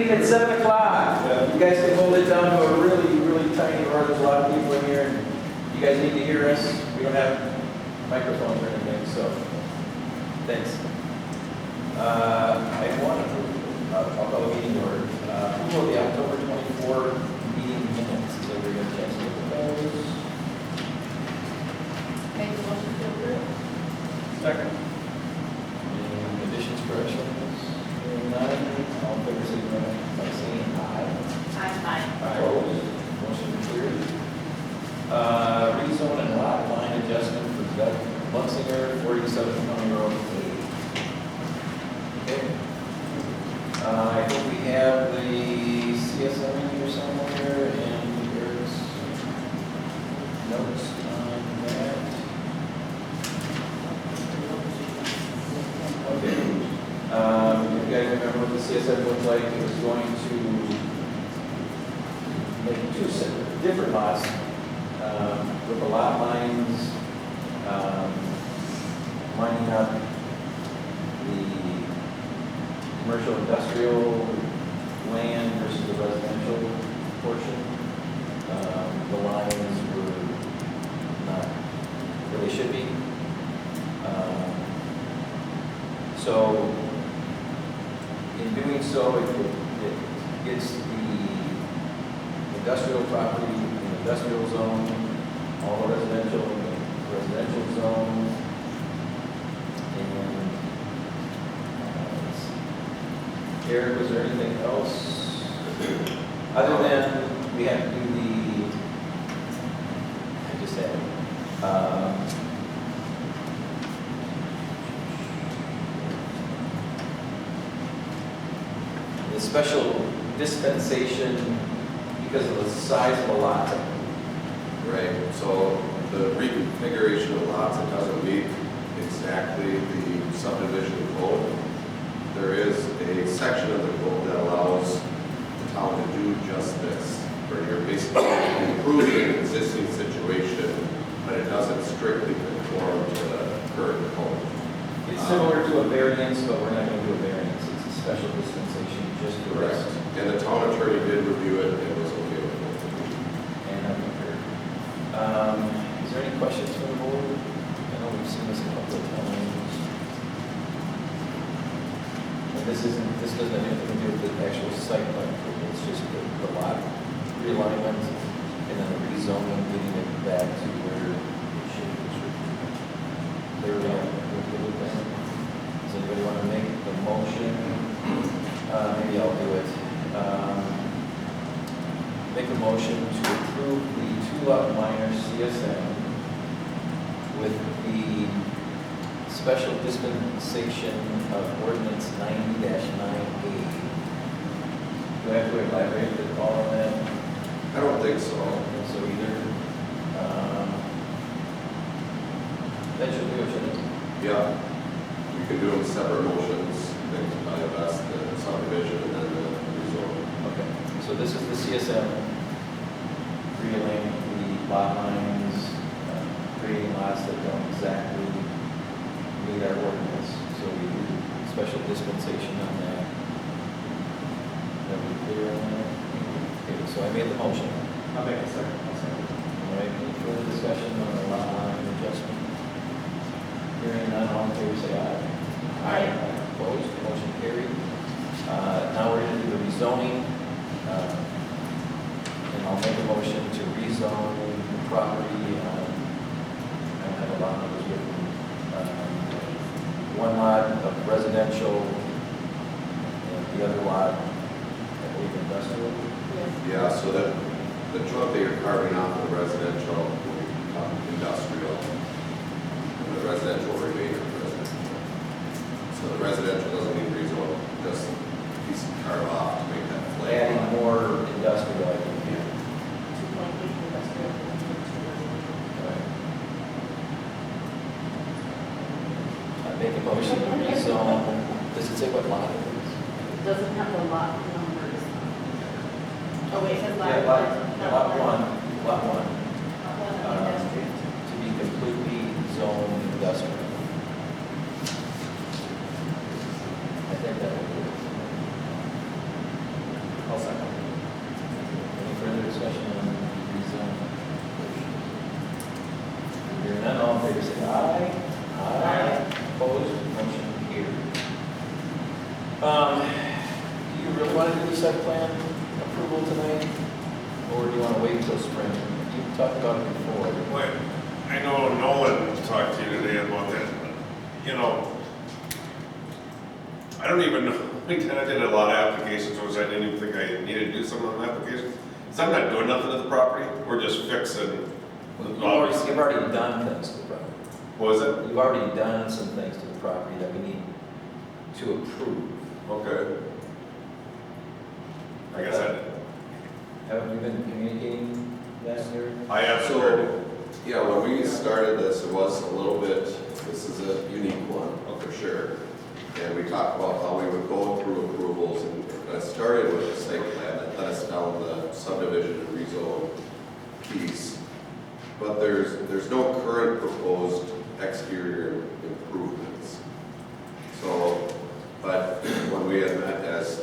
meeting at 7 o'clock. You guys can hold it down to a really, really tiny roar. There's a lot of people in here, and you guys need to hear us. We don't have microphones or anything, so thanks. I want to, I'll call the meeting order. Approval of the October 24 meeting minutes. So we're going to chance to look at those. Make a motion to approve. Second. Any additions, corrections? Hearing none, all in favor, signify by saying aye. Aye. Opposed? Motion carried. Rezone and lot line adjustment for Doug Munsinger, 47 County Road 8. Okay. I think we have the CSM in here somewhere, and there's notes on that. Okay. If you guys remember what the CSM looked like, it was going to make two separate, different lots with the lot lines lining up the commercial industrial land versus the residential portion. The lines were not where they should be. So in doing so, it gets the industrial property in the industrial zone, all the residential in the residential zone, and Eric, was there anything else? Other than we have to do I just had the special dispensation because of the size of the lot. Right, so the reconfiguration of lots, it doesn't meet exactly the subdivision code. There is a section of the code that allows the town to do just this, where you're basically improving an existing situation, but it doesn't strictly conform to the current code. It's similar to a variance, but we're not going to do a variance. It's a special dispensation just for Correct. us. And the town attorney did review it and was okay with it. And I'm concurred. Is there any questions from the board? I know we've seen this a couple of times. And this doesn't have anything to do with the actual site plan approval. It's just the lot realignment and then the rezoning, getting it back to where it should be. There we go. Does anybody want to make the motion? Maybe I'll do it. Make a motion to approve the two-lot minor CSM with the special dispensation of ordinance 90-9A. Do I have to elaborate at all on that? I don't think so. So either, that should do it, shouldn't it? Yeah, you can do them separate motions, I think it's probably best, the subdivision and then the rezone. Okay, so this is the CSM, realigning the lot lines, creating lots that don't exactly meet our ordinance. So we do special dispensation on that. Are we clear on that? Okay, so I made the motion. I'll make a second. All right, any further discussion on the lot line adjustment? Hearing none, all in favor say aye. Aye. Opposed, motion carried. Now we're going to do the rezoning. And I'll make a motion to rezone the property. I don't have a lot of those written. One lot of residential and the other lot, I believe, industrial. Yeah, so that the chunk that you're carving off of the residential will become industrial. And the residential will remain residential. So the residential doesn't need rezone, just a piece of carve off to make that flag. Adding more industrial, I think. I make a motion to rezone. Does it say what lot it is? Doesn't have the lot numbers. Oh, wait, it says lot. Yeah, lot one. Industrial. To be completely zoned industrial. I think that would be it. want to do the site plan approval tonight? Or do you want to wait till spring? You talked about it before. Wait, I know Nolan talked to you today about that, you know, I don't even know, I did a lot of applications, which I didn't even think I needed to do some of them applications. So I'm not doing nothing to the property, we're just fixing. You've already done things to the property. What was it? You've already done some things to the property that we need to approve. Okay. I guess I, Haven't you been communicating that here? I have heard it. So, yeah, when we started this, it was a little bit, this is a unique one, for sure. And we talked about how we would go through approvals, and I started with the site plan, that led us down the subdivision and rezone piece. But there's no current proposed exterior improvements. So, but when we had met as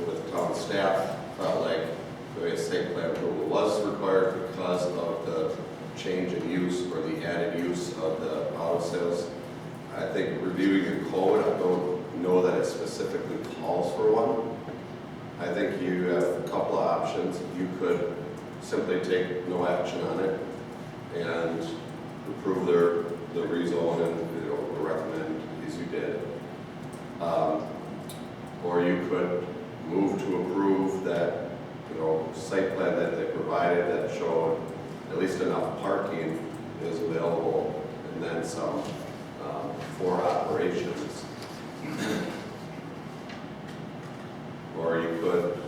with town staff, felt like the site plan approval was required because of the change in use or the added use of the auto sales. I think reviewing the code, I don't know that it specifically calls for one. I think you have a couple of options. You could simply take no action on it and approve the rezone and recommend as you did. Or you could move to approve that site plan that they provided that showed at least enough parking is available and then some for operations. Or you could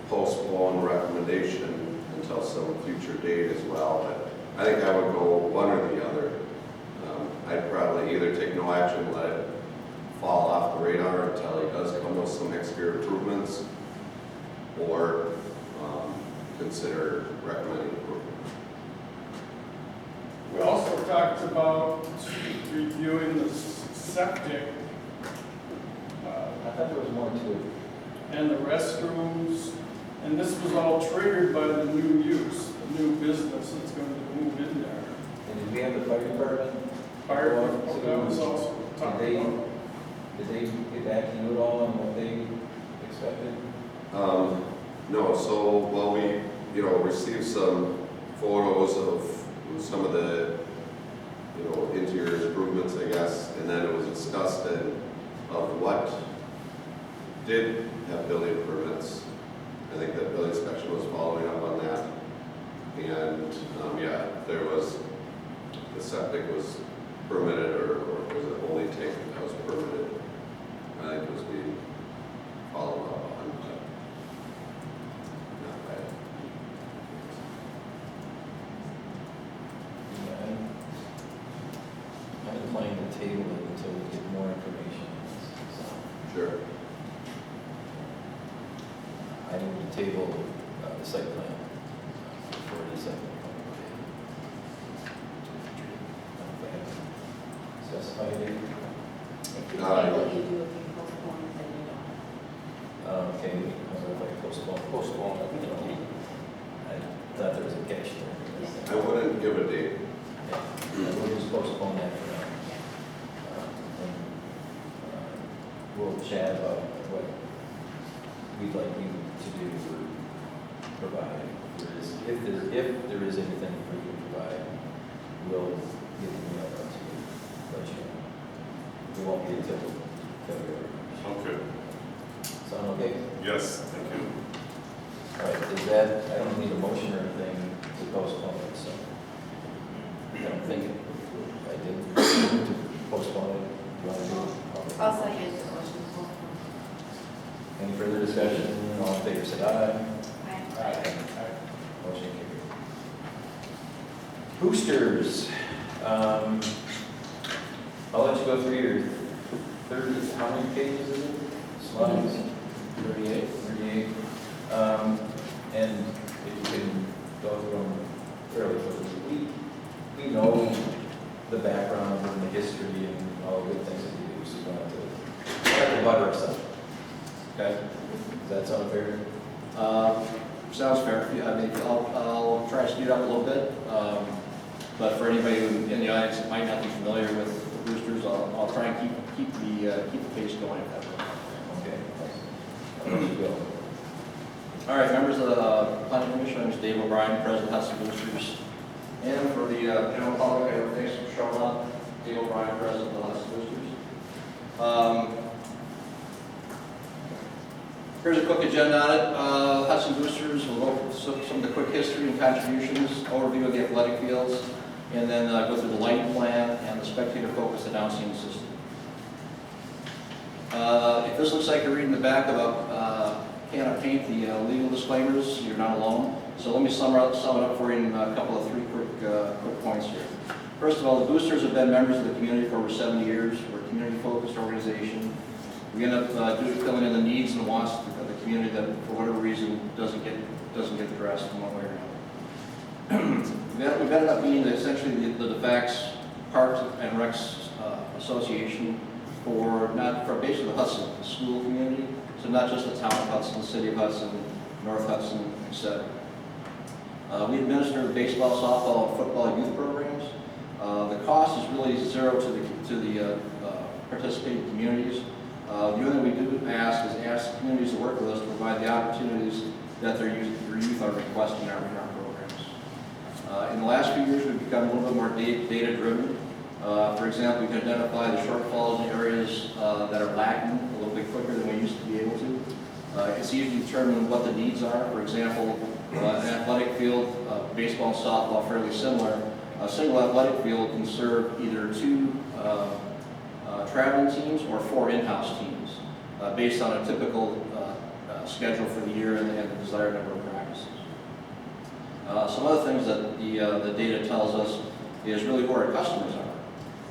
postpone recommendation until some future date as well. But I think I would go one or the other. I'd probably either take no action, let it fall off the radar until he does come with some exterior improvements, or consider recommending approval. We also talked about reviewing the septic I thought there was more to it. and the restrooms, and this was all triggered by the new use, the new business that's going to move in there. And did we have the fire department? Fire, that was also talked Did about. they get back to you at all on what they expected? No, so while we, received some photos of some of the, interior improvements, I guess, and then it was discussed of what did have building permits. I think that building inspection was following up on that. And, yeah, there was, the septic was permitted, or was it only tank that was permitted? I think it was being followed up on, but not bad. Yeah, I'm inclined to table it until we get more information. So, Sure. I need to table the site plan for the second. Specify a date. If you table it, you do, if you postpone it, then you don't. Okay, if I postpone, I thought there was a catch there. I wouldn't give a date. Yeah, we'll just postpone that for now. And we'll chat about what we'd like you to do or provide. If there is anything for you to provide, we'll get an email out to you, let you know. We won't be until February. Okay. Sound okay? Yes, thank you. All right, is that, I don't need a motion or anything to postpone it, so. I don't think I did to postpone it. Do you want to do it? I'll second the motion. Any further discussion? All in favor, say aye. Aye. Motion carried. Boosters. I'll let you go through your 30, how many pages is it? Slides? 38. 38. And if you can go through them fairly quickly. We know the background and the history and all the good things that you do, so you don't have to butter ourselves. Okay? Does that sound fair? Sounds fair. Yeah, I mean, I'll try to speed up a little bit. But for anybody who in the audience that might not be familiar with the boosters, I'll try and keep the pace going if that's okay. Okay. All right, members of the Planning Commission, I'm Dave O'Brien, President of Hudson Boosters. And for the general public, I have thanks for showing up. Dave O'Brien, President of the Hudson Boosters. Here's a quick agenda on it. Hudson Boosters will go through some of the quick history and contributions, overview of the athletic fields, and then go through the lighting plan and the spectator-focused announcing system. If this looks like you're reading the back of a can of paint, the legal disclaimers, you're not alone. So let me sum it up for you in a couple of three quick points here. First of all, the Boosters have been members of the community for over 70 years. We're a community-focused organization. We end up filling in the needs and wants of the community that, for whatever reason, doesn't get addressed in one way or another. We've ended up being essentially the de facto Parks and Recs Association for basically the Hudson school community, so not just the town of Hudson, the city of Hudson, North Hudson, etc. We administer the baseball, softball, and football youth programs. The cost is really zero to the participating communities. The only thing we do ask communities to work with us to provide the opportunities that their youth are requesting in our programs. In the last few years, we've become a little bit more data-driven. For example, we can identify the shortfalls in areas that are lacking a little bit quicker than we used to be able to. It's easy to determine what the needs are. For example, an athletic field, baseball and softball, fairly similar. A single athletic field can serve either 2 traveling teams or 4 in-house teams, based on a typical schedule for the year and the desired number of practices. Some other things that the data tells us is really who our customers are.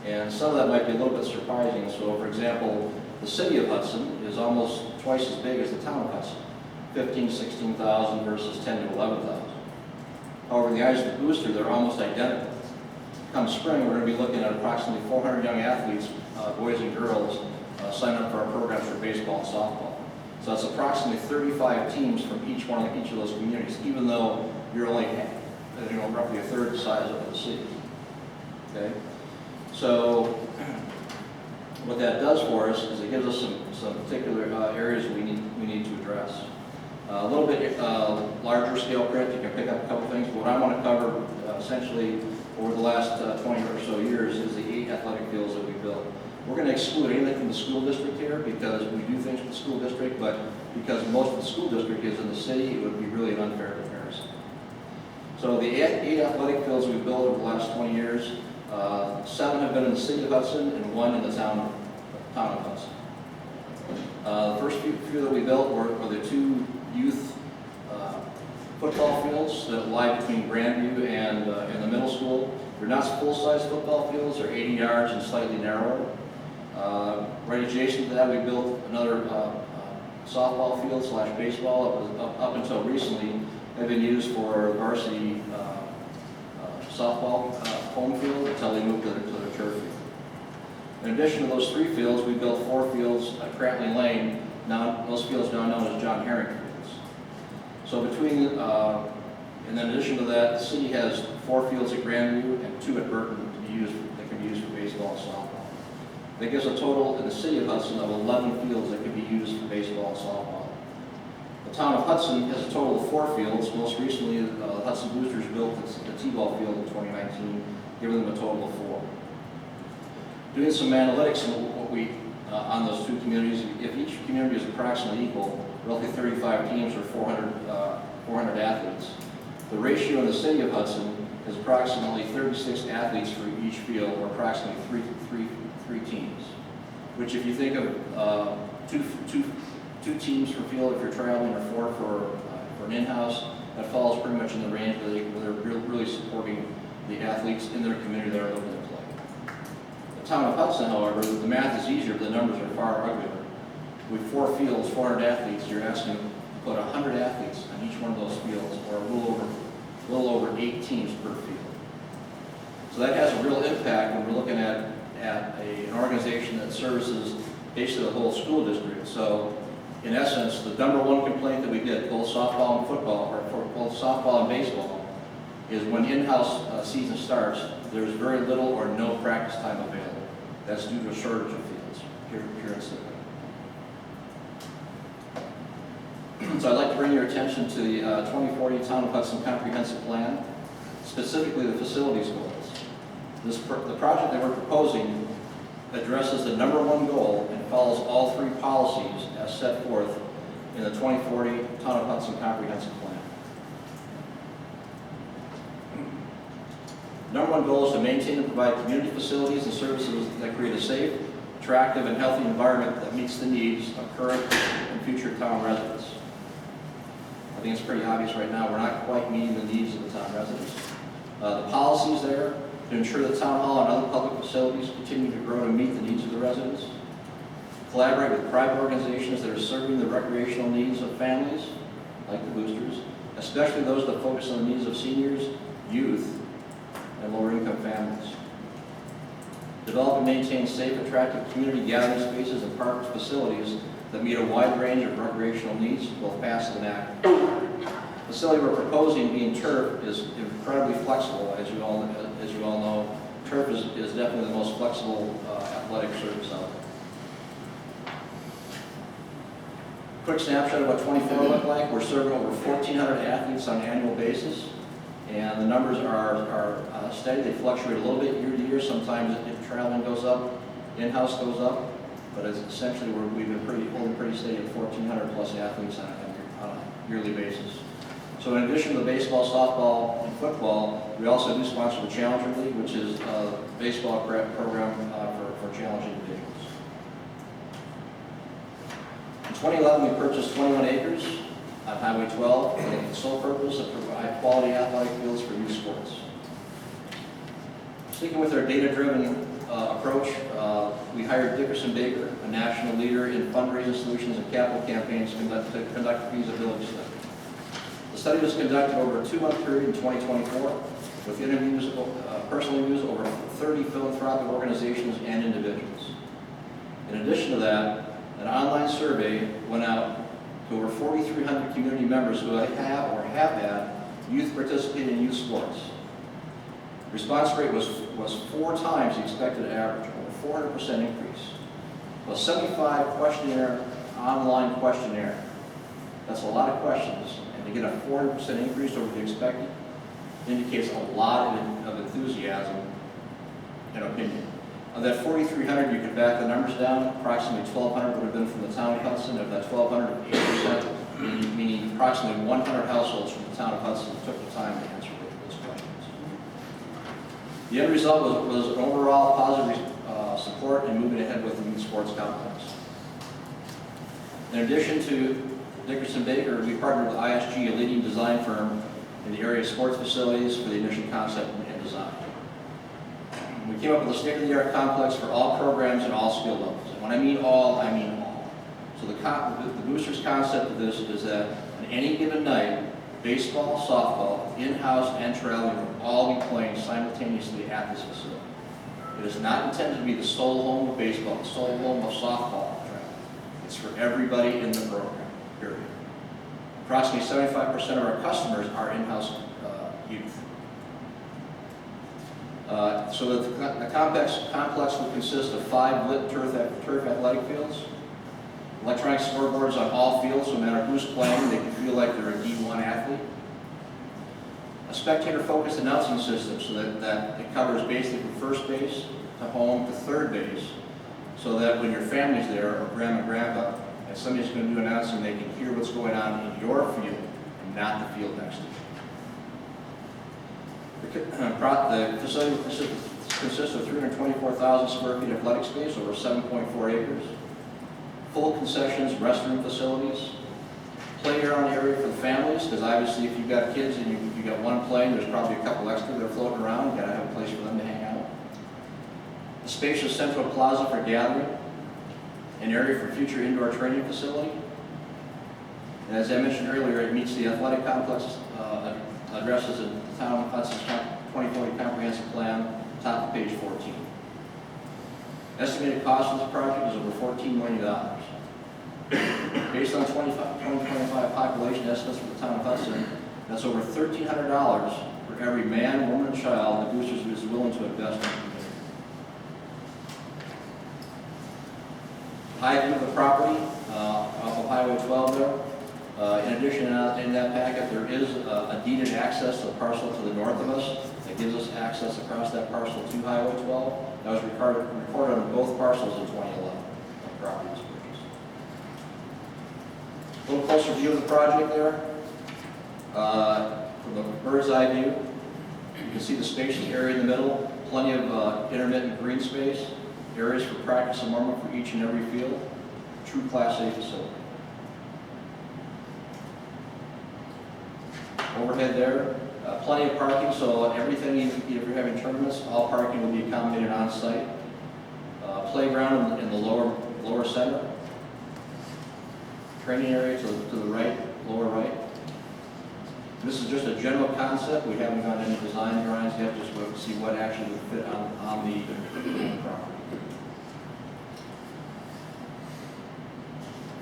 And some of that might be a little bit surprising. So, for example, the city of Hudson is almost twice as big as the town of Hudson, 15,000 to 16,000 versus 10,000 to 11,000. However, in the eyes of the booster, they're almost identical. Come spring, we're going to be looking at approximately 400 young athletes, boys and girls, sign up for our programs for baseball and softball. So that's approximately 35 teams from each of those communities, even though you're only roughly a third the size of the city. Okay? So what that does for us is it gives us some particular areas we need to address. A little bit larger scale print, you can pick up a couple things, but what I want to cover essentially over the last 20 or so years is the 8 athletic fields that we built. We're going to exclude anything from the school district here because we do things with the school district, but because most of the school district is in the city, it would be really an unfair comparison. So the 8 athletic fields we've built over the last 20 years, 7 have been in the city of Hudson and 1 in the town of Hudson. The first few that we built were the 2 youth football fields that lie between Grandview and the middle school. They're not full-size football fields, they're 80 yards and slightly narrower. Right adjacent to that, we built another softball field / baseball. Up until recently, have been used for varsity softball home field until they moved to their turf field. In addition to those 3 fields, we built 4 fields at Crantley Lane, those fields now known as John Herring fields. So and in addition to that, the city has 4 fields at Grandview and 2 at Burton that can be used for baseball and softball. That gives a total in the city of Hudson of 11 fields that can be used for baseball and softball. The town of Hudson has a total of 4 fields. Most recently, the Hudson Boosters built the T-ball field in 2019, giving them a total of 4. Doing some analytics on those 2 communities, if each community is approximately equal, roughly 35 teams or 400 athletes. The ratio in the city of Hudson is approximately 36 athletes for each field, or approximately three teams. Which, if you think of 2 teams per field if you're traveling, or 4 for an in-house, that falls pretty much in the range where they're really supporting the athletes in their community that are looking to play. The town of Hudson, however, the math is easier, but the numbers are far uglier. With 4 fields, 400 athletes, you're asking to put 100 athletes on each one of those fields, or a little over 8 teams per field. So that has a real impact when we're looking at an organization that services basically the whole school district. So in essence, the number 1 complaint that we get, both softball and football, or for both softball and baseball, is when in-house season starts, there's very little or no practice time available. That's due to a shortage of fields, pure and simple. So I'd like to bring your attention to the 2040 Town of Hudson Comprehensive Plan, specifically the facilities goals. The project that we're proposing addresses the number one goal and follows all three policies as set forth in the 2040 Town of Hudson Comprehensive Plan. Number one goal is to maintain and provide community facilities and services that create a safe, attractive, and healthy environment that meets the needs of current and future town residents. I think it's pretty obvious right now, we're not quite meeting the needs of the town residents. The policies there to ensure that town hall and other public facilities continue to grow to meet the needs of the residents. Collaborate with private organizations that are serving the recreational needs of families, like the boosters, especially those that focus on the needs of seniors, youth, and lower income families. Develop and maintain safe, attractive community gathering spaces and park facilities that meet a wide range of recreational needs, both passive and active. The facility we're proposing, being turf, is incredibly flexible, as you all know. Turf is definitely the most flexible athletic surface out there. Quick snapshot of what 24 look like. We're serving over 1,400 athletes on an annual basis, and the numbers are steady. They fluctuate a little bit year to year. Sometimes if traveling goes up, in-house goes up, but it's essentially we've been holding pretty steady at 1,400 plus athletes on a yearly basis. So in addition to the baseball, softball, and football, we also do sponsor the Challenger League, which is a baseball program for challenging individuals. In 2011, we purchased 21 acres on Highway 12 with the sole purpose of provide quality athletic fields for youth sports. Sticking with our data-driven approach, we hired Dickerson Baker, a national leader in fundraising solutions and capital campaigns, to conduct a feasibility study. The study was conducted over a 2-month period in 2024 with interviews, personal interviews over 30 philanthropic organizations and individuals. In addition to that, an online survey went out to over 4,300 community members who have or have had youth participate in youth sports. Response rate was 4 times the expected average, over 400% increase. A 75 questionnaire, online questionnaire. That's a lot of questions. To get a 400% increase over the expected indicates a lot of enthusiasm and opinion. Of that 4,300, you could back the numbers down. Approximately 1,200 would have been from the town of Hudson. Of that 1,200, 8%, meaning approximately 100 households from the town of Hudson took the time to answer those questions. The end result was an overall positive support in moving ahead with the youth sports complex. In addition to Dickerson Baker, we partnered with ISG, a leading design firm in the area of sports facilities, for the initial concept and design. We came up with a state-of-the-art complex for all programs and all skill levels. And when I mean all, I mean all. So the boosters concept of this is that on any given night, baseball, softball, in-house and traveling will all be playing simultaneously at this facility. It is not intended to be the sole home of baseball, the sole home of softball and traveling. It's for everybody in the program. Period. Approximately 75% of our customers are in-house youth. So the complex will consist of 5 lit turf athletic fields, electronic scoreboards on all fields, so no matter who's playing, they can feel like they're a D1 athlete. A spectator-focused announcing system so that it covers basically from first base to home to third base, so that when your family's there, or grandma and grandpa, and somebody's going to do announcing, they can hear what's going on in your field and not the field next to you. The facility consists of 324,000 square feet of athletic space, over 7.4 acres, full concessions, restroom facilities, playground area for the families, because obviously if you've got kids and you got one playing, there's probably a couple extra that are floating around. You've got to have a place for them to hang out. A spacious central plaza for gathering, an area for future indoor training facility. And as I mentioned earlier, it meets the athletic complex addresses in the Town of Hudson's 2040 Comprehensive Plan, top of page 14. Estimated cost of this project is over $14 million. Based on 2025 population estimates for the Town of Hudson, that's over $1,300 for every man, woman, and child the boosters is willing to invest in the community. High view of the property off of Highway 12 there. In addition, in that packet, there is a deeded access to the parcel to the north of us that gives us access across that parcel to Highway 12. That was recorded on both parcels in 2011 when the property was purchased. A little closer view of the project there. From the bird's eye view, you can see the spacious area in the middle, plenty of intermittent green space, areas for practice and warm-up for each and every field. True Class A facility. Overhead there, plenty of parking, so everything, if you're having tournaments, all parking will be accommodated on site. Playground in the lower center. Training area to the right, lower right. This is just a general concept. We haven't gotten any design drawings yet, just to see what actually would fit on the property.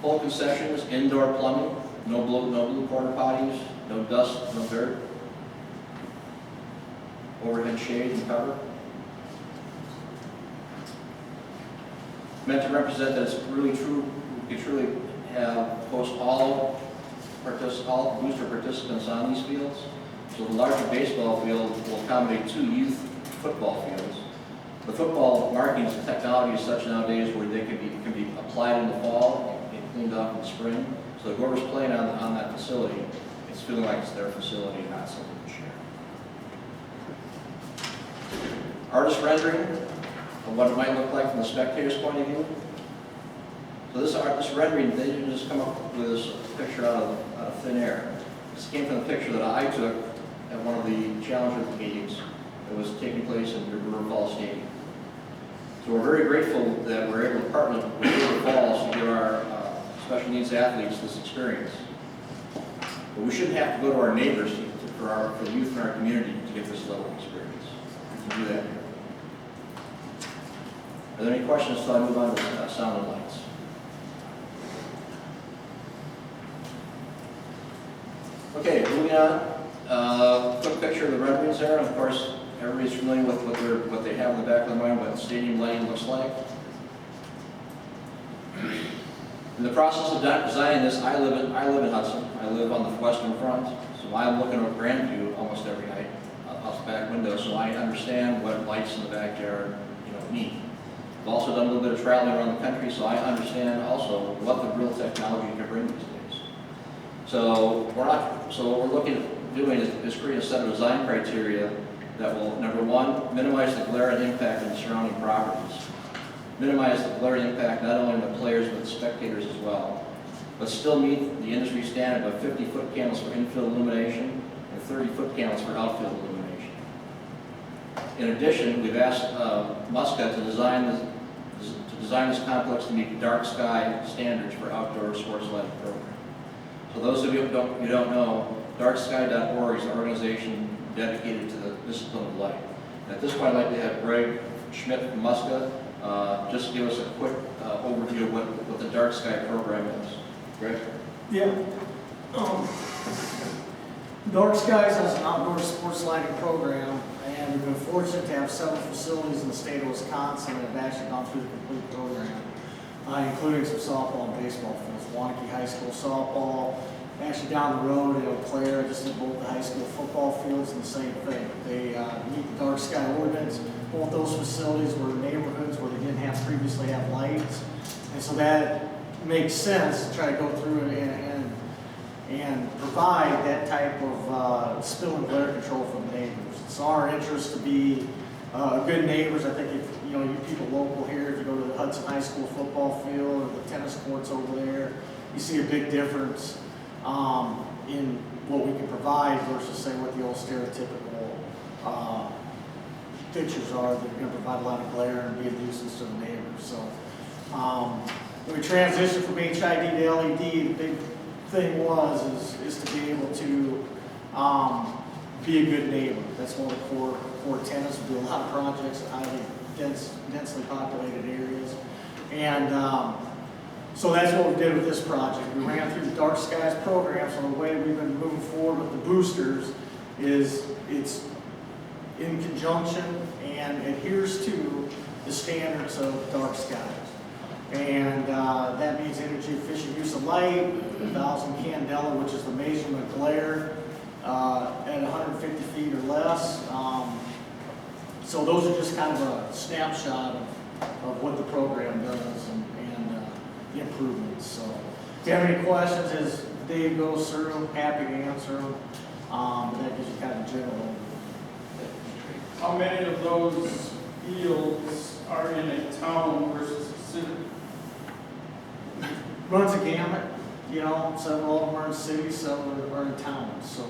Full concessions, indoor plumbing, no blue porta potties, no dust, no dirt. Overhead shade and cover. Meant to represent that it's really true, we could truly host all booster participants on these fields. So the larger baseball field will accommodate 2 youth football fields. The football markings and technology is such nowadays where they can be applied in the fall and cleaned up in the spring. So whoever's playing on that facility, it's feeling like it's their facility and not something to share. Artist rendering of what it might look like from the spectator's point of view. So this rendering, they didn't just come up with this picture out of thin air. This came from the picture that I took at one of the Challenger meetings that was taking place in River Falls Stadium. So we're very grateful that we're able to partner with River Falls to give our special needs athletes this experience. But we shouldn't have to go to our neighbors for the youth in our community to get this level of experience. We can do that here. Are there any questions until I move on to sound and lights? Okay, moving on. Quick picture of the renderings there. Of course, everybody's familiar with what they have in the back of their mind, what stadium lighting looks like. In the process of designing this, I live in Hudson. I live on the western front, so I'm looking at Grandview almost every night out the back window, so I understand what lights in the backyard mean. I've also done a little bit of traveling around the country, so I understand also what the real technology can bring these days. So what we're looking at doing is create a set of design criteria that will, number one, minimize the glare and impact on the surrounding properties. Minimize the glare and impact not only on the players but the spectators as well, but still meet the industry standard of 50-foot candles for infield illumination and 30-foot candles for outfield illumination. In addition, we've asked Muscat to design this complex to meet dark sky standards for outdoor sports lighting program. So those of you who don't know, darksky.org is an organization dedicated to the discipline of light. At this point, I'd like to have Greg Schmidt from Muscat just give us a quick overview of what the Dark Sky program is. Greg? Yeah. Dark Skies is an outdoor sports lighting program, and we've been fortunate to have several facilities in the state of Wisconsin that have actually gone through the complete program, including some softball and baseball fields. Waunakee High School softball, actually down the road in Eau Claire, just at both the high school football fields, and the same thing. They meet the Dark Sky ordinance. Both those facilities were neighborhoods where they didn't previously have lights, and so that makes sense to try to go through and provide that type of spill and glare control for the neighbors. It's our interest to be good neighbors. I think if you people local here, if you go to the Hudson High School football field or the tennis courts over there, you see a big difference in what we can provide versus say what the old stereotypical pictures are that are going to provide a lot of glare and be a nuisance to the neighbors. So when we transitioned from HID to LED, the big thing is to be able to be a good neighbor. That's one of the core tenets. We do a lot of projects in highly densely populated areas, and so that's what we did with this project. We ran through the Dark Skies program. So the way we've been moving forward with the boosters is it's in conjunction and adheres to the standards of Dark Skies. And that means energy efficient use of light, 1,000 candela, which is the measurement glare, at 150 feet or less. So those are just kind of a snapshot of what the program does and the improvements. So if you have any questions as Dave goes through, I'm happy to answer them. That gives you kind of a general overview. How many of those fields are in a town versus a city? Runs a gamut, you know, several of them are in cities, several are in towns. So,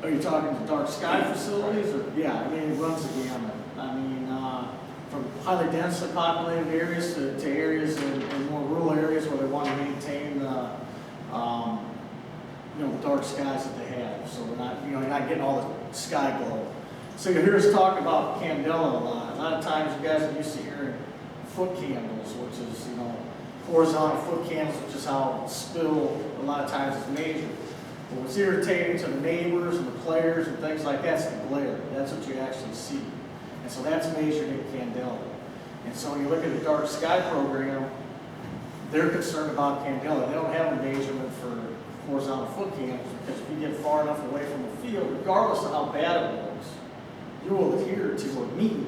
are you talking to dark sky facilities or, yeah, I mean, it runs a gamut. I mean, from highly densely populated areas to areas in more rural areas where they want to maintain the, you know, the dark skies that they have. So we're not, you know, you're not getting all the sky glow. So you hear us talk about candela a lot. A lot of times you guys are used to hearing foot candles, which is, you know, horizontal foot candles, which is how spill a lot of times is measured. But what's irritating to the neighbors and the players and things like that's the glare. That's what you actually see. And so that's measured in candela. And so when you look at the dark sky program, they're concerned about candela. They don't have a measurement for horizontal foot candles because if you get far enough away from the field, regardless of how bad it looks, you will adhere to or meet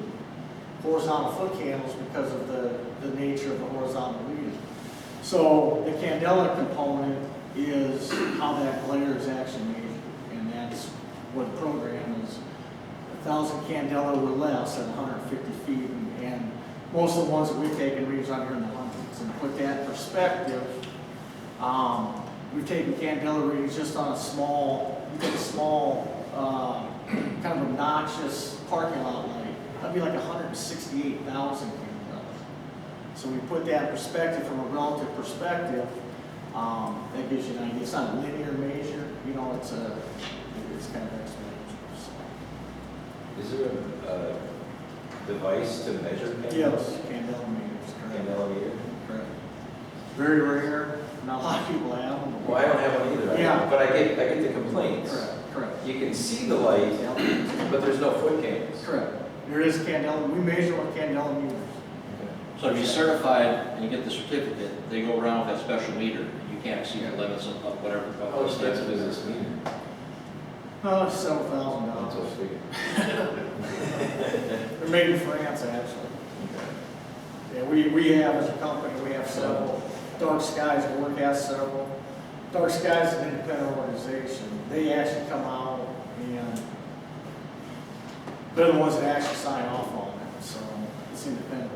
horizontal foot candles because of the nature of the horizontal reading. So the candela component is how that glare is actually measured, and that's what the program is. 1,000 candela or less at 150 feet, and most of the ones that we've taken reads on here in the hundreds. And to put that in perspective, we've taken candela readings just on a small, kind of obnoxious parking lot light. That'd be like 168,000 candela. So we put that in perspective from a relative perspective. That gives you an idea. It's not a linear measure, you know. It's kind of exponential. So. Is there a device to measure candles? Yes, candela meters. Correct. Candela meter? Correct. Very rare. Not a lot of people have them. Well, I don't have one either. Yeah. But I get the complaints. Correct. You can see the light, but there's no foot candles. Correct. There is candela. We measure with candela meters. So if you're certified and you get the certificate, they go around with that special meter. You can't exceed the limits of whatever. How expensive is this meter? Oh, it's several That's $1,000. what I figured. They're made in France, actually. Yeah, we have as a company, we have several. Dark Skies, work has several. Dark Skies is an independent organization. They actually come out and they're the ones that actually sign off on it. So it's independent.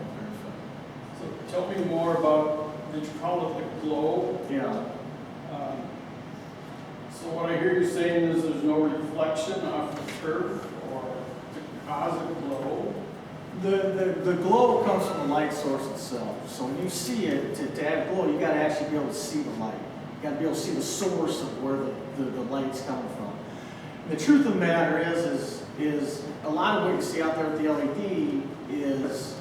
So tell me more about, did you call it the glow? Yeah. So what I hear you saying is there's no reflection off the turf or to cause a glow? The glow comes from the light source itself. So when you see it, to have glow, you got to actually be able to see the light. You got to be able to see the source of where the light's coming from. And the truth of the matter is a lot of what you see out there with the LED is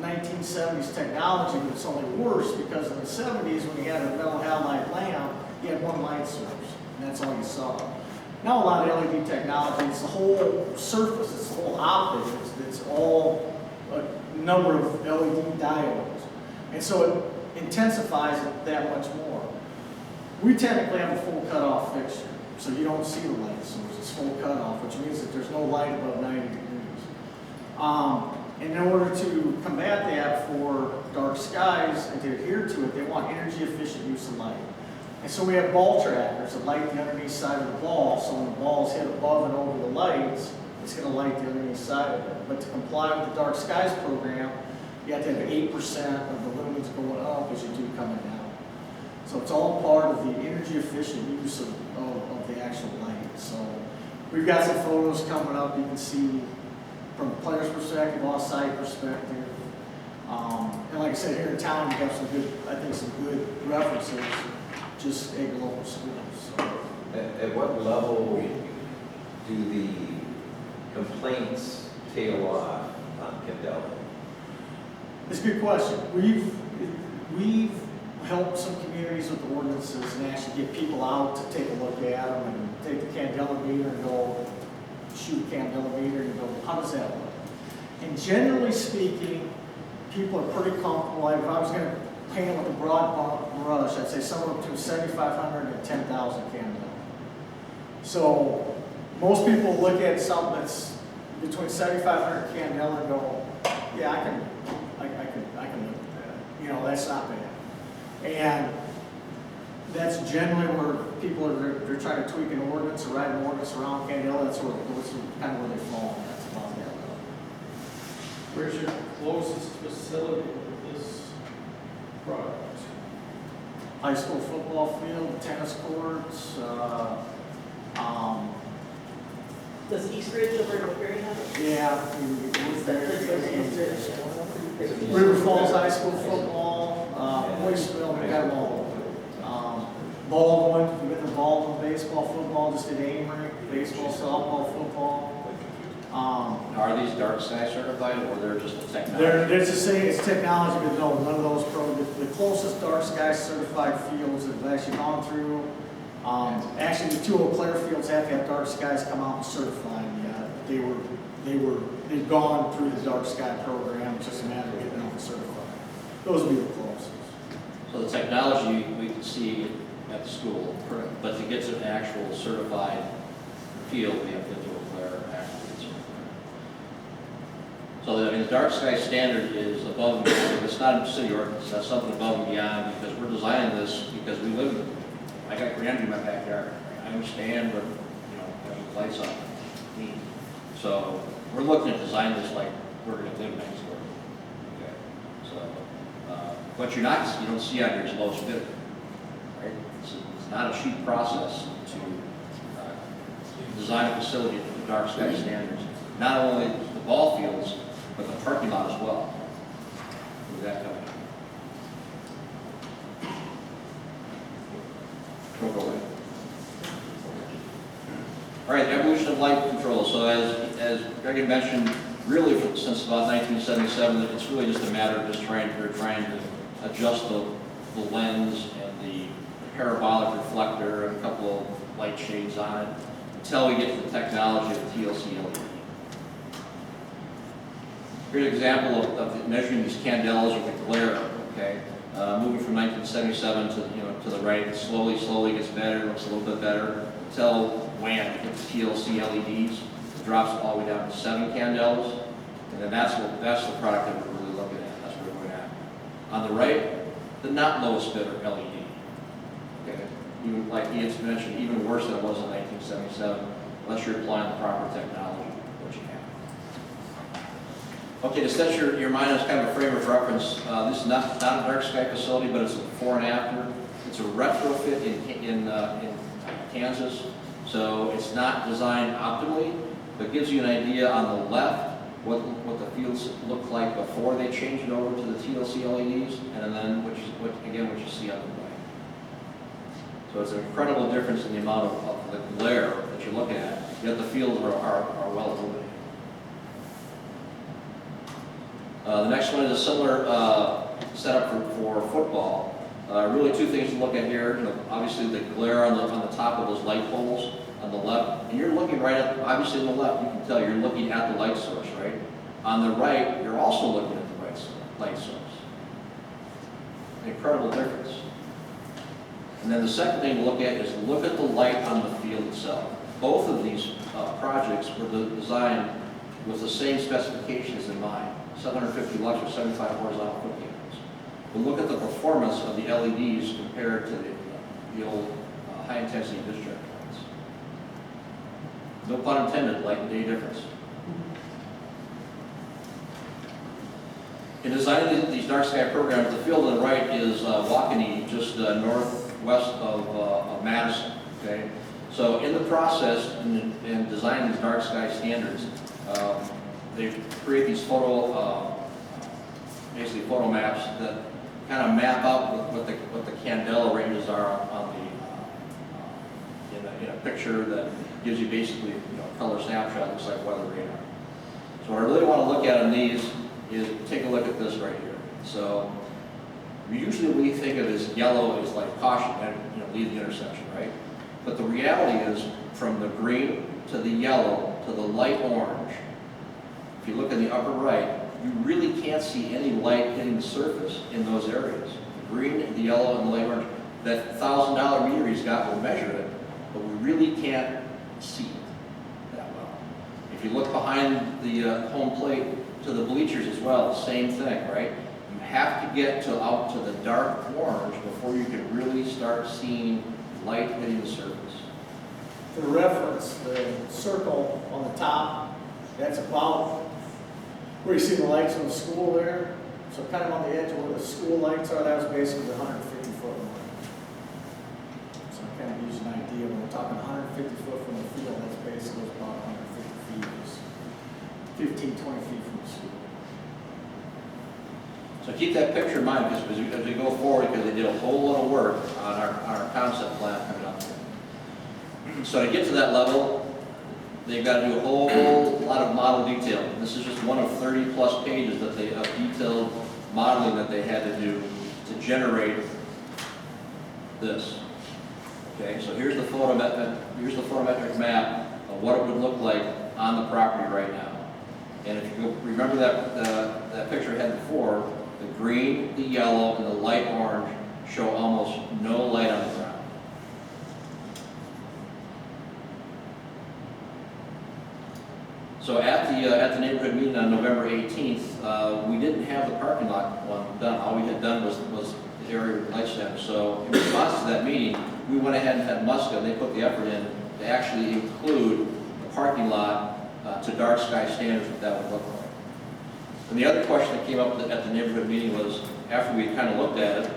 1970s technology, but it's only worse because in the 70s when you had a metal halide lamp, you had one light source, and that's all you saw. Now a lot of LED technology, it's the whole surface, it's the whole optic, it's all a number of LED diodes. And so it intensifies it that much more. We technically have a full cutoff fixture, so you don't see the light source. It's full cutoff, which means that there's no light above 90 degrees. And in order to combat that for Dark Skies and to adhere to it, they want energy efficient use of light. And so we have ball trackers that light the underneath side of the ball, so when the ball is hit above and over the lights, it's going to light the underneath side of it. But to comply with the Dark Skies program, you have to have 8% of the lumens going up as you do coming down. So it's all part of the energy efficient use of the actual light. So we've got some photos coming up. You can see from the player's perspective, off-site perspective. And like I said, here in town, we have some good references, just at your local schools. So. At what level do the complaints tail off on candela? It's a good question. We've helped some communities with the ordinances and actually get people out to take a look at them and take the candela meter and go shoot candela meter and go, how does that work? And generally speaking, people are pretty comfortable. Like if I was gonna paint it with a broad brush, I'd say somewhere between 7,500 and 10,000 candela. So most people look at something that's between 7,500 candela and go, yeah, I can live with that. You know, that's not bad. And that's generally where people are, they're trying to tweak an ordinance or write an ordinance around candela. That's kind of where they fall. That's about that. Where's your closest facility with this product? High school football field, tennis courts, Does East Ridge over in Woodbury have it? yeah. That's River Falls High School football, Boyceville, we got them all. Baldwin, we got the Baldwin baseball, football, just at Amory, baseball, softball, football. Are these dark sky certified, or they're just a technology? There's to say it's technology, but no, none of those the closest dark sky certified fields that have actually gone through. Actually, the 2 Eau Claire fields have to have dark skies come out and certify them. Yeah, they've gone through the dark sky program. It's just a matter of getting them certified. Those would be the closest. So the technology we can see at the school, but to get to an actual certified field, we have to do a Claire actually get certified. So the dark sky standard is above and beyond. It's not a city ordinance. That's something above and beyond because we're designing this because we live in it. I got grandeur in my backyard. I understand, but having the lights on. So we're looking to design this like we're going to live next door. Okay. So what you don't see out here is lowest bidder, right? It's not a cheap process to design a facility to the dark sky standards. Not only the ball fields, but the parking lot as well. With that coming. Go away. All right, evolution of light control. So as Greg had mentioned, really since about 1977, it's really just a matter of trying to adjust the lens and the parabolic reflector and a couple of light shades on it until we get to the technology of TLC LED. Here's an example of measuring these candelas with the glare. Okay. Moving from 1977 to the right, it slowly gets better, looks a little bit better, until when it gets TLC LEDs, it drops all the way down to 7 candelas, and then that's the product that we're really looking at, that's what we're going at. On the right, the not lowest bidder LED. Okay, even like he had mentioned, even worse than it was in 1977, unless you're applying the proper technology, what you have. Okay, to set your mind as kind of a frame of reference, this is not a dark sky facility, but it's a before and after. It's a retrofit in Kansas, so it's not designed optimally, but gives you an idea on the left what the fields look like before they change it over to the TLC LEDs, and then what you see on the right. So it's an incredible difference in the amount of the glare that you're looking at, yet the fields are well illuminated. The next one is a similar setup for football. Really 2 things to look at here. Obviously the glare on the top of those light poles on the left, and you're looking right at, obviously on the left, you can tell you're looking at the light source, right? On the right, you're also looking at the light source. An incredible difference. And then the second thing to look at is look at the light on the field itself. Both of these projects were designed with the same specifications in mind. 750 lux or 75 horizontal foot candles. But look at the performance of the LEDs compared to the old high-intensity discharge lights. No pun intended, light and day difference. In designing these dark sky programs, the field on the right is Waukene, just northwest of Madison. Okay, so in the process in designing these dark sky standards, they create these basically photo maps that kind of map out what the candela ranges are on in a picture that gives you basically a color snapshot, looks like weather radar. So what I really want to look at on these is take a look at this right here. So usually we think of as yellow as like caution, and leave the intersection, right? But the reality is from the green to the yellow to the light orange. If you look in the upper right, you really can't see any light hitting the surface in those areas. The green, the yellow, and the light orange, that $1,000 meter he's got will measure it, but we really can't see it that well. If you look behind the home plate to the bleachers as well, same thing, right? You have to get out to the dark orange before you can really start seeing light hitting the surface. For reference, the circle on the top, that's about where you see the lights on the school there. So kind of on the edge of where the school lights are, that was basically the 150-foot mark. So I kind of gives you an idea, when we're talking 150 foot from the field, that's basically about 150 feet, is 15, 20 feet from the school. So keep that picture in mind, because as we go forward, because they did a whole lot of work on our concept plan coming up here. So to get to that level, they've got to do a whole lot of model detail. This is just one of 30 plus pages of detailed modeling that they had to do to generate this. Okay, so here's the photometric map of what it would look like on the property right now. And if you remember that picture I had before, the green, the yellow, and the light orange show almost no light on the ground. So at the neighborhood meeting on November 18th, we didn't have the parking lot one done. All we had done was the area with light standards. So in response to that meeting, we went ahead and had Muska, they put the effort in to actually include the parking lot to dark sky standards, what that would look like. And the other question that came up at the neighborhood meeting was, after we kind of looked at it,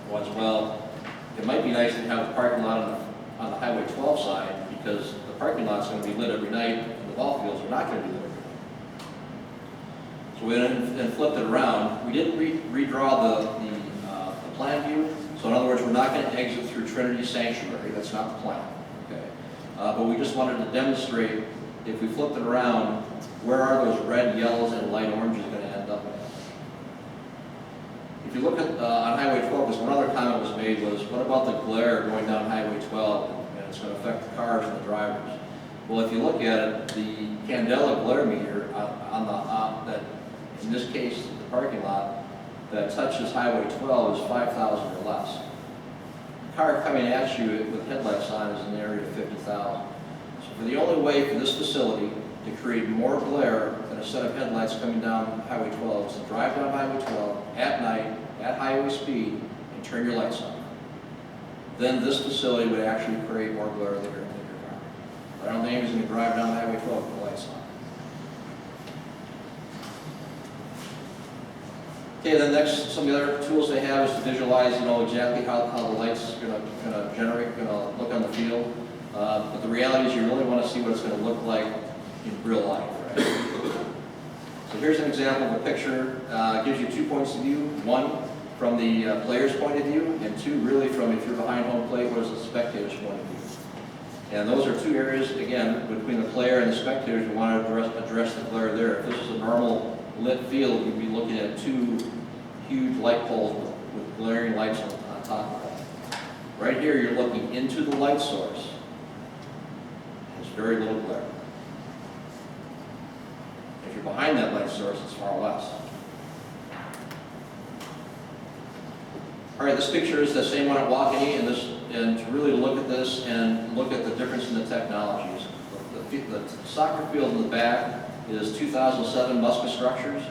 was, well, it might be nice to have the parking lot on the Highway 12 side, because the parking lot's going to be lit every night, and the ball fields are not going to be lit every night. So we then flipped it around. We didn't redraw the plan view. So in other words, we're not going to exit through Trinity Sanctuary. That's not the plan. Okay. But we just wanted to demonstrate, if we flipped it around, where are those red, yellows, and light oranges going to end up at? If you look at on Highway 12, because one other comment was made was, what about the glare going down Highway 12, and it's going to affect the cars and the drivers? Well, if you look at it, the Candela glare meter that, in this case, the parking lot that touches Highway 12 is 5,000 or less. The car coming at you with headlights on is in the area of 50,000. So for the only way for this facility to create more glare than a set of headlights coming down Highway 12 is to drive down Highway 12 at night, at highway speed, and turn your lights on. Then this facility would actually create more glare than your car. But I don't think anybody's going to drive down Highway 12 with the lights on. Okay, then next, some of the other tools they have is to visualize, exactly how the lights are going to look on the field. But the reality is you really want to see what it's going to look like in real life, right? So here's an example of a picture. It gives you 2 points of view. One, from the player's point of view, and two, really from, if you're behind home plate, what is the spectator's point of view. And those are two areas, again, between the player and the spectators, we want to address the glare there. If this is a normal lit field, you'd be looking at two huge light poles with glaring lights on top of it. Right here, you're looking into the light source. There's very little glare. If you're behind that light source, it's far less. All right, this picture is the same one at Waukene, and to really look at this and look at the difference in the technologies. The soccer field in the back is 2007 Muska structures.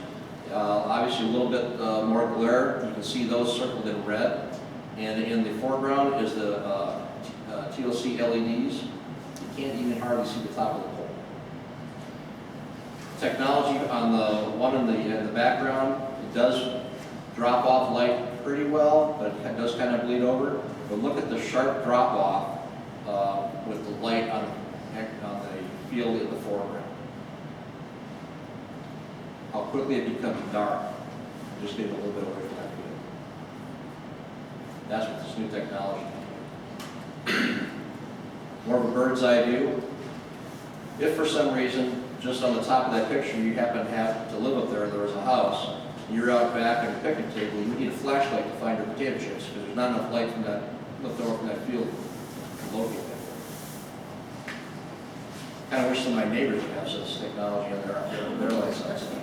Obviously a little bit more glare. You can see those circled in red. And in the foreground is the TLC LEDs. You can't even hardly see the top of the pole. Technology on the one in the background, it does drop off light pretty well, but it does kind of bleed over. But look at the sharp drop off with the light on the field in the foreground. How quickly it becomes dark, just getting a little bit away from that field. That's what this new technology can do. More of a bird's eye view. If for some reason, just on the top of that picture, you happen to have to live up there, there was a house, you're out back at a picnic table, you need a flashlight to find your potato chips, because there's not enough light from that left over from that field to locate that. Kind of wish some of my neighbors would have such technology on their lights outside.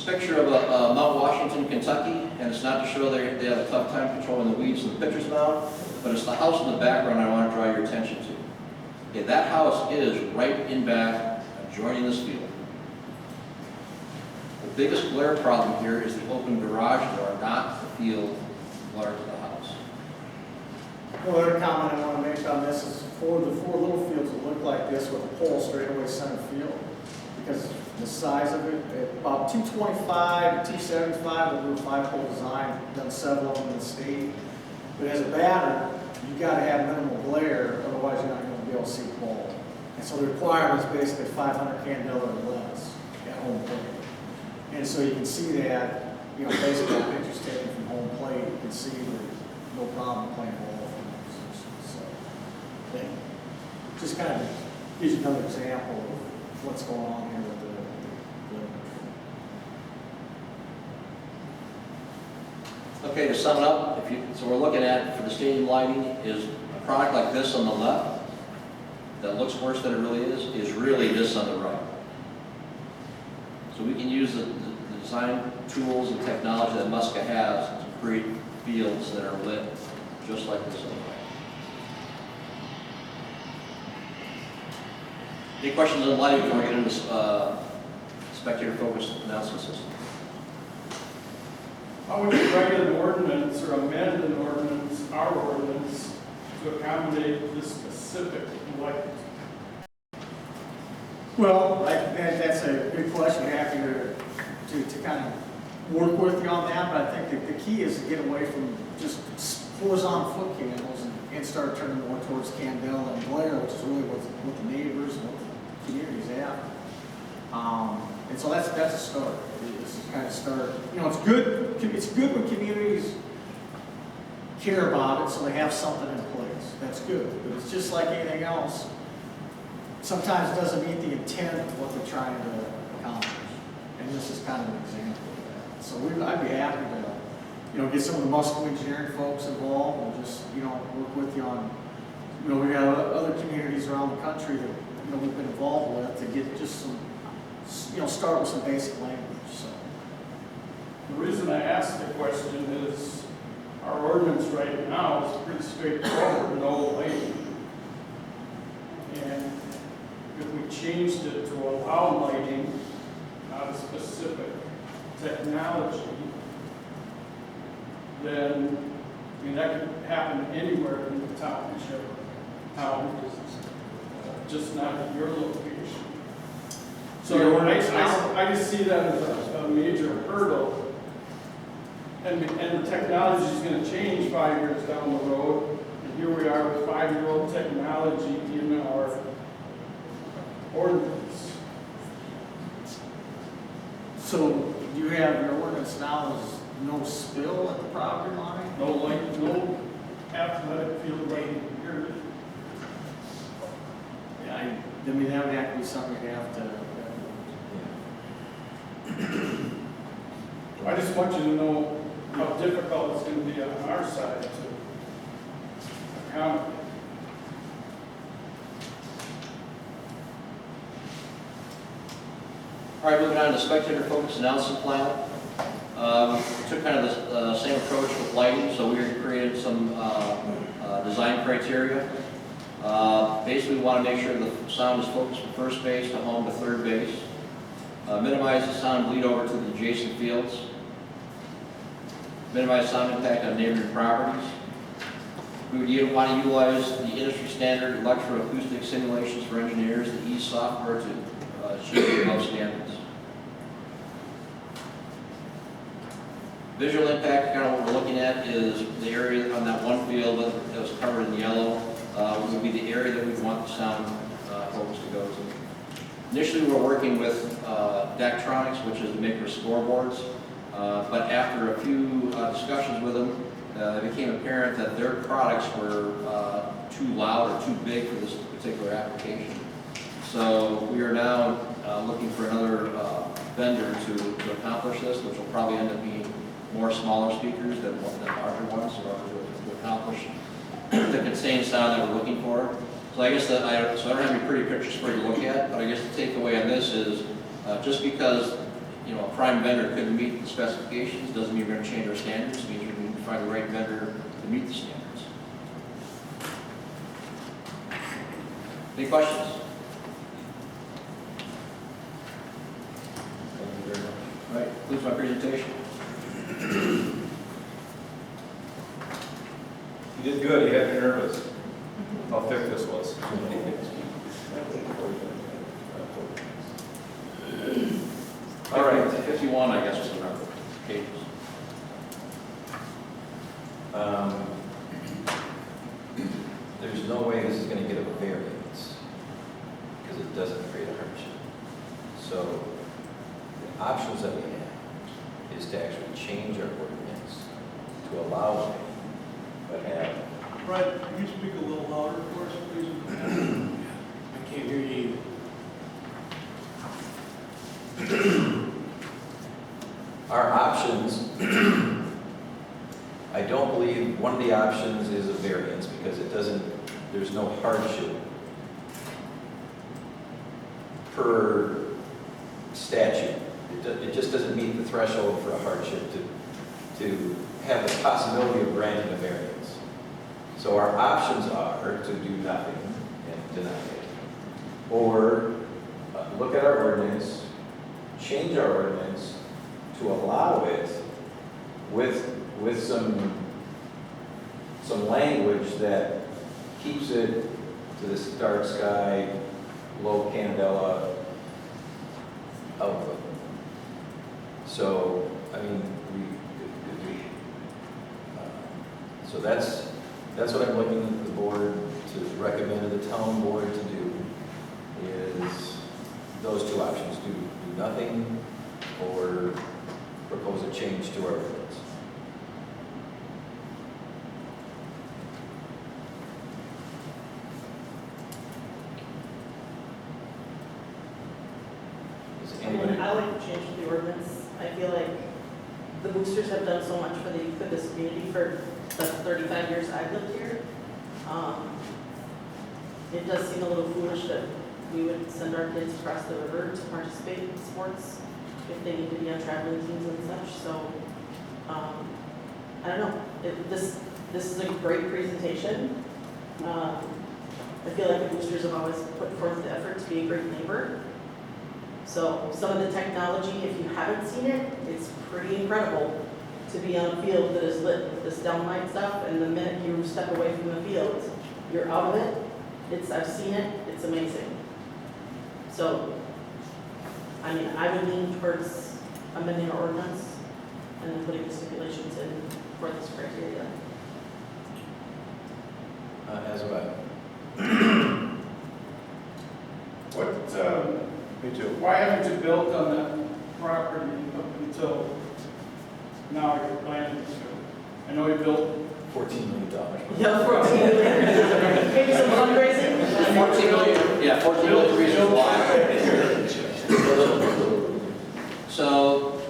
picture of Mount Washington, Kentucky, and it's not to show they have a tough time controlling the weeds in the picture's mound, but it's the house in the background I want to draw your attention to. Okay, that house is right in back, adjoining this field. The biggest glare problem here is the open garage door, not the field glare to the house. One other comment I want to make on this is for the four little fields that look like this with a pole straight away center field, because the size of it, at about 225 to 275, we'll do a 5-pole design, done several of them in the state. But as a batter, you got to have minimal glare, otherwise you're not going to be able to see the ball. And so the requirement is basically 500 candela or less at home plate. And so you can see that, you know, basically the pictures taken from home plate, you can see that no problem playing ball from that position. So that just kind of gives you another example of what's going on here with the Okay, to sum it up, so we're looking at, for the stadium lighting, is a product like this on the left, that looks worse than it really is really this on the right. So we can use the design tools and technology that Muska has to create fields that are lit just like this on the right. Any questions on lighting before we get into spectator-focused announcement system? How would you write an ordinance or amend an ordinance, our ordinance, to accommodate this specific light? Well, that's a good question. Happy to kind of work with you on that, but I think the key is to get away from just horizontal foot candles and start turning more towards candela and glare, which is really what the neighbors and what the community's after. And so that's a start. It's kind of start. You know, it's good when communities care about it, so they have something in place. That's good. But it's just like anything else. Sometimes it doesn't meet the intent of what they're trying to accomplish. And this is kind of an example of that. So I'd be happy to, you know, get some of the muscle engineering folks involved and just, you know, work with you on, you know, we have other communities around the country that, you know, we've been involved with to get just some, you know, start with some basic language. So The reason I asked the question is our ordinance right now is pretty straightforward, no lighting. And if we changed it to allow lighting, not a specific technology, then, I mean, that could happen anywhere in the township, just not at your location. So I just see that as a major hurdle. And the technology is going to change 5 years down the road. And here we are with 5-year-old technology in our ordinance. So you have your ordinance now is no spill at the property line? No light, no athletic field lighting, period. Yeah, I mean, that would have to be something you have to. I just want you to know how difficult it's going to be on our side to accommodate. All right, moving on to spectator-focused announcement plan. We took kind of the same approach with lighting, so we created some design criteria. Basically, we want to make sure the sound is focused from first base to home to third base. Minimize the sound bleed over to the adjacent fields. Minimize sound impact on neighboring properties. We would want to utilize the industry standard electroacoustic simulations for engineers, the E software to achieve the above standards. Visual impact, kind of what we're looking at is the area on that one field that was covered in yellow would be the area that we want the sound focus to go to. Initially, we were working with Daktronics, which is the maker of scoreboards, but after a few discussions with them, it became apparent that their products were too loud or too big for this particular application. So we are now looking for another vendor to accomplish this, which will probably end up being more smaller speakers than larger ones, in order to accomplish the contained sound that we're looking for. So I guess that I don't have any pretty pictures for you to look at, but I guess the takeaway on this is just because you know, a prime vendor couldn't meet the specifications, doesn't mean we're gonna change our standards, it means we're going to find the right vendor to meet the standards. Any questions? Thank you very much. All right, concludes my presentation. You did good, you had me nervous. How thick this was. All right, 51, I guess, was the number, pages. There's no way this is going to get a variance because it doesn't create a hardship. So the options that we have is to actually change our ordinance to allow it, but have. Brad, can you speak a little louder for us, please? I can't hear you either. Our options, I don't believe one of the options is a variance because it doesn't, there's no hardship per statute. It just doesn't meet the threshold for a hardship to have the possibility of granting a variance. So our options are to do nothing and deny it, or look at our ordinance, change our ordinance to allow it with some language that keeps it to this dark sky, low candela outlook. So, I mean, so that's what I'm looking at the board to recommend to the town board to do, is those two options, do nothing or propose a change to our ordinance. Is anybody? I like to change the ordinance. I feel like the boosters have done so much for the youth of this community for the 35 years I've lived here. It does seem a little foolish that we would send our kids across the river to participate in sports if they need to be on traveling teams and such. So, I don't know. This is a great presentation. I feel like the boosters have always put forth the effort to be a great neighbor. So some of the technology, if you haven't seen it, it's pretty incredible to be on a field that is lit with this downlight stuff, and the minute you step away from the field, you're out of it. I've seen it, it's amazing. So, I mean, I would lean towards amending our ordinance and then putting the stipulations in for this criteria. As would I. What, Me too. why haven't you built on that property up until now you're planning to? I know you built $14 million. Yeah, 14 million. Maybe some fundraising? 14 million, yeah, 14 million reasons why. So,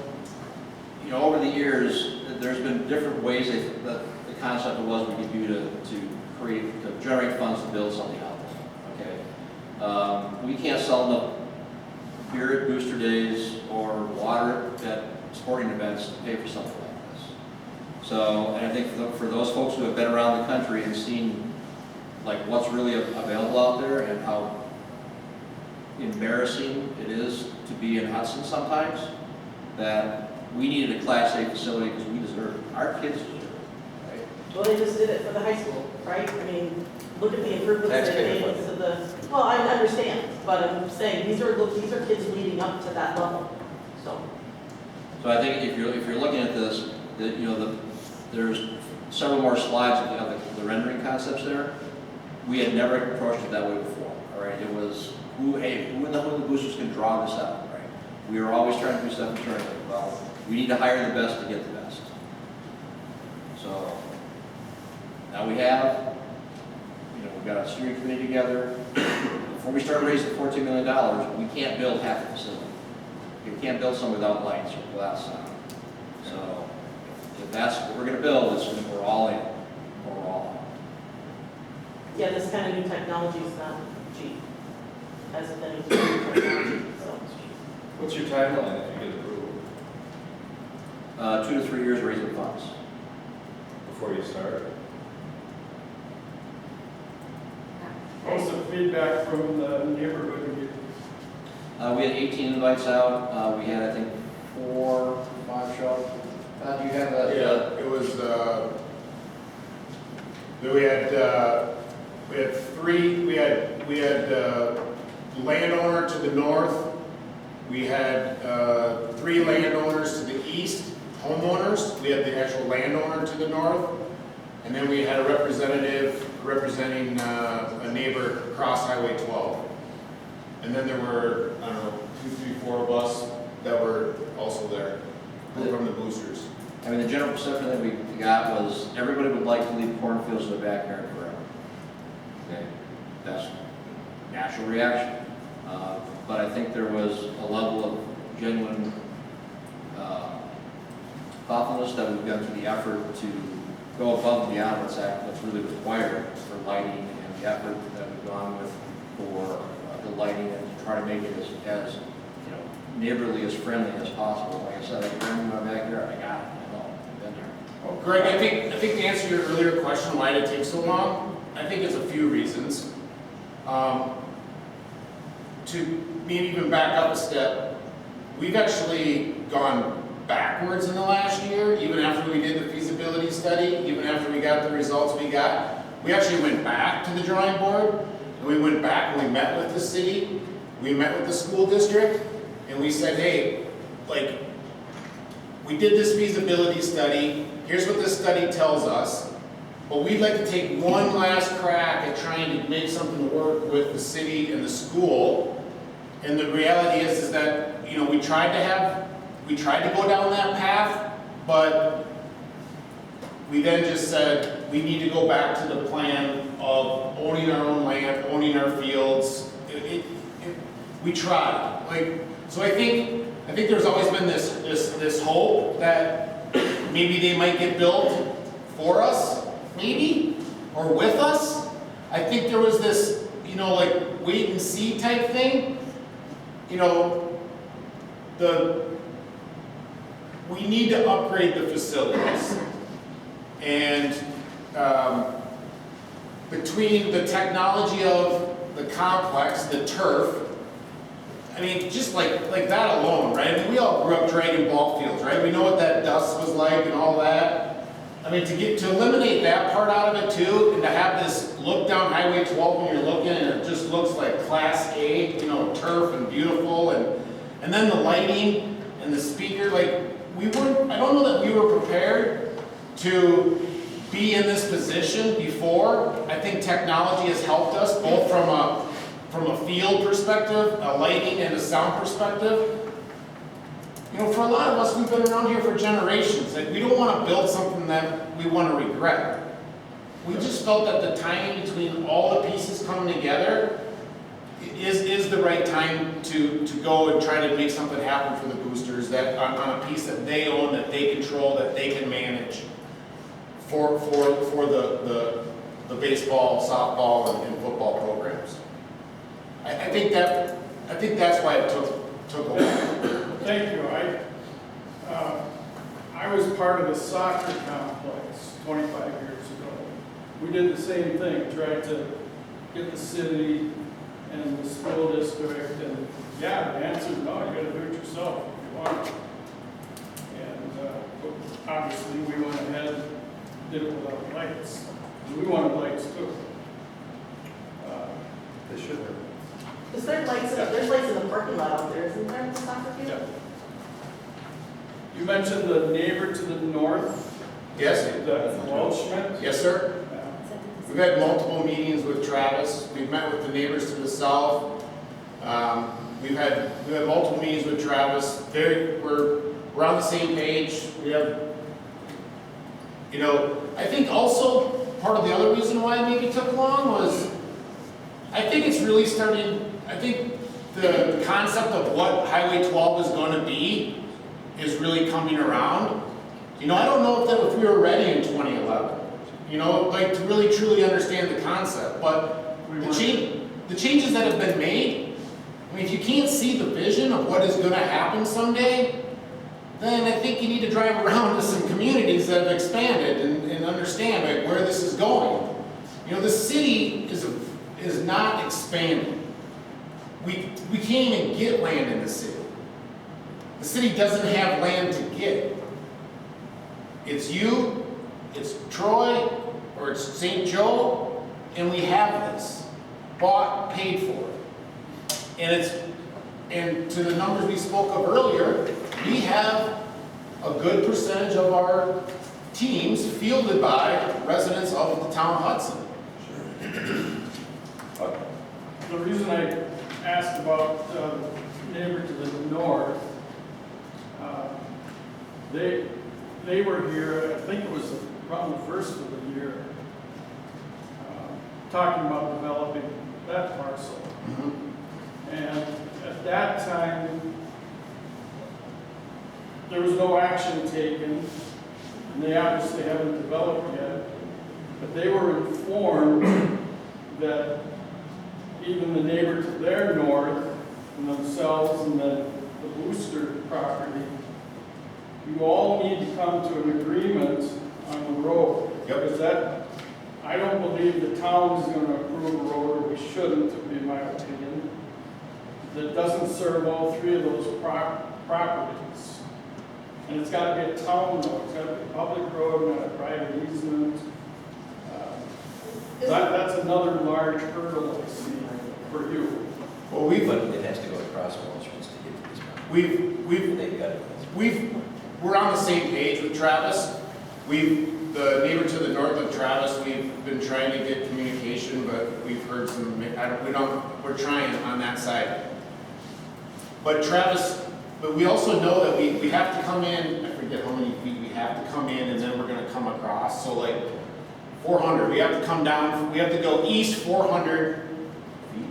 you know, over the years, there's been different ways that the concept was we could do to generate funds to build something out there, okay? We can't sell enough beer at booster days or water at sporting events to pay for something like this. So, and I think for those folks who have been around the country and seen like what's really available out there and how embarrassing it is to be in Hudson sometimes, that we needed a Class A facility because we deserve it. Our kids deserve it, right? Well, they just did it for the high school, right? I mean, look at the improvements they Taxpayer made funded. to the, well, I understand, but I'm saying, these are kids leading up to that level, so. So I think if you're looking at this, there's several more slides of the rendering concepts there. We had never approached it that way before, all right? It was, who in the hell of the boosters can draw this out, right? We were always trying to do stuff internally. Well, we need to hire the best to get the best. So now we have, we've got a steering committee together. Before we start raising $14 million, we can't build half the facility. We can't build some without lights or without sound. So if that's what we're going to build, we're all in. We're all in. Yeah, this kind of new technology is not cheap, as with any new technology, so. What's your timeline if you get approval? 2 to 3 years raising funds. Before you start. What's the feedback from the neighborhood? We had 18 invites out. We had, I think, 4 or 5 show up. Do you have that? Yeah, it was, we had 3, we had landowner to the north, we had 3 landowners to the east, homeowners, we had the actual landowner to the north, and then we had a representative representing a neighbor across Highway 12. And then there were, I don't know, 2, 3, 4 of us that were also there from the boosters. I mean, the general perception that we got was everybody would like to leave cornfields in the backyard forever. Okay, that's natural reaction. But I think there was a level of genuine thoughtfulness that we've gone through the effort to go above and beyond what's really required for lighting and the effort that we've gone with for the lighting and to try to make it as neighborly, as friendly as possible. Like I said, I can run in my backyard, I got it, I've been there. Well, Greg, I think to answer your earlier question, why did it take so long, I think it's a few reasons. To maybe even back up a step, we've actually gone backwards in the last year, even after we did the feasibility study, even after we got the results we got. We actually went back to the drawing board, and we went back and we met with the city, we met with the school district, and we said, hey, like, we did this feasibility study, here's what this study tells us, but we'd like to take one last crack at trying to make something work with the city and the school. And the reality is that, we tried to go down that path, but we then just said, we need to go back to the plan of owning our own land, owning our fields. We tried, so I think there's always been this hope that maybe they might get built for us, maybe, or with us. I think there was this, wait and see type thing. We need to upgrade the facilities. And between the technology of the complex, the turf, I mean, just like that alone, right? I mean, we all grew up dragging ball fields, right? We know what that dust was like and all that. I mean, to eliminate that part out of it too, and to have this look down Highway 12 when you're looking and it just looks like Class A, turf and beautiful, and then the lighting and the speaker, I don't know that we were prepared to be in this position before. I think technology has helped us both from a field perspective, a lighting and a sound perspective. For a lot of us, we've been around here for generations. We don't want to build something that we want to regret. We just felt that the timing between all the pieces coming together is the right time to go and try to make something happen for the boosters that on a piece that they own, that they control, that they can manage for the baseball, softball, and football programs. I think that's why it took a while. Thank you. I was part of the soccer complex 25 years ago. We did the same thing, tried to get the city and the school district, and the answer is no, you gotta do it yourself if you want. And obviously we went ahead and did it without lights. We wanted lights too. They should have. Is there there's lights in the parking lot out there, isn't there, in the soccer field? Yeah. You mentioned the neighbor to the north. Yes. The Waldschmidt. Yes, sir. We've had multiple meetings with Travis. We've met with the neighbors to the south. We've had multiple meetings with Travis. We're on the same page. We have, I think also part of the other reason why it maybe took long was, I think it's really starting. I think the concept of what Highway 12 is going to be is really coming around. I don't know if we were ready in 2011. To really truly understand the concept, but the changes that have been made, I mean, if you can't see the vision of what is going to happen someday, then I think you need to drive around to some communities that have expanded and understand like, where this is going. You know, the city is not expanding. We can't even get land in the city. The city doesn't have land to get. It's you, it's Troy, or it's St. Joe, and we have this. Bought, paid for. And to the numbers we spoke of earlier, we have a good percentage of our teams fielded by residents of the town of Hudson. The reason I asked about neighbor to the north, they were here, I think it was around the first of the year, talking about developing that parcel. And at that time, there was no action taken, and they obviously haven't developed yet, but they were informed that even the neighbor to their north, and themselves and the Booster property, you all need to come to an agreement on the road. Because that, I don't believe the town is going to approve a road, or we shouldn't, in my opinion, that doesn't serve all three of those properties. And it's got to be a town road, it's got to be a public road, not a private easement. That's another large hurdle I see for you. Well, but it has to go across Wall Street to get to this point. They've got it. We're on the same page with Travis. The neighbor to the north of Travis, we've been trying to get communication, but we've heard some, we're trying on that side. But Travis, but we also know that we have to come in, I forget how many feet we have to come in, and then we're gonna come across. So like 400, we have to come down, we have to go east 400 feet.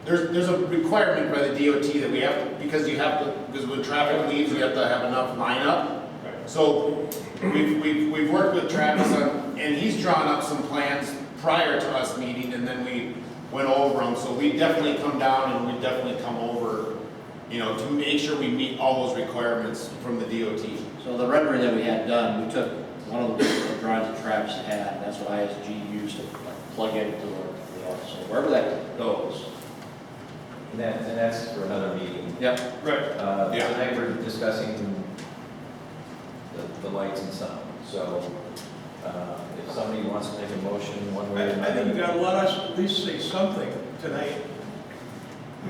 There's a requirement by the DOT that we have to, because when traffic leaves, we have to have enough lineup. So we've worked with Travis on, and he's drawn up some plans prior to us meeting, and then we went over them. So we definitely come down and we definitely come over, you know, to make sure we meet all those requirements from the DOT. So the rendering that we had done, we took one of the drawings that Travis had, and that's what ISG used to plug into the office. So wherever that goes. And that's for another meeting. Yep. Right. Tonight we're discussing the lights and sound. So if somebody wants to make a motion one way or another. I think you gotta let us at least say something tonight.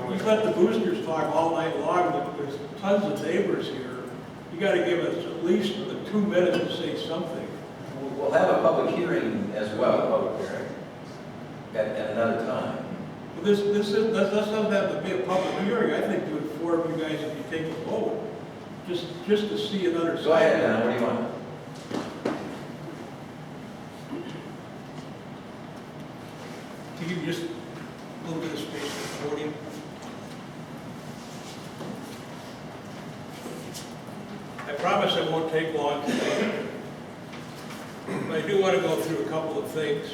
We let the boosters talk all night long, but there's tons of neighbors here. You gotta give us at least 2 minutes to say something. We'll have a public hearing as well, at another time. This doesn't have to be a public hearing. I think to inform you guys if you take a vote, just to see another side. Go ahead, Don, what do you want? To give you just a little bit of space for the podium. I promise it won't take long today. But I do want to go through a couple of things.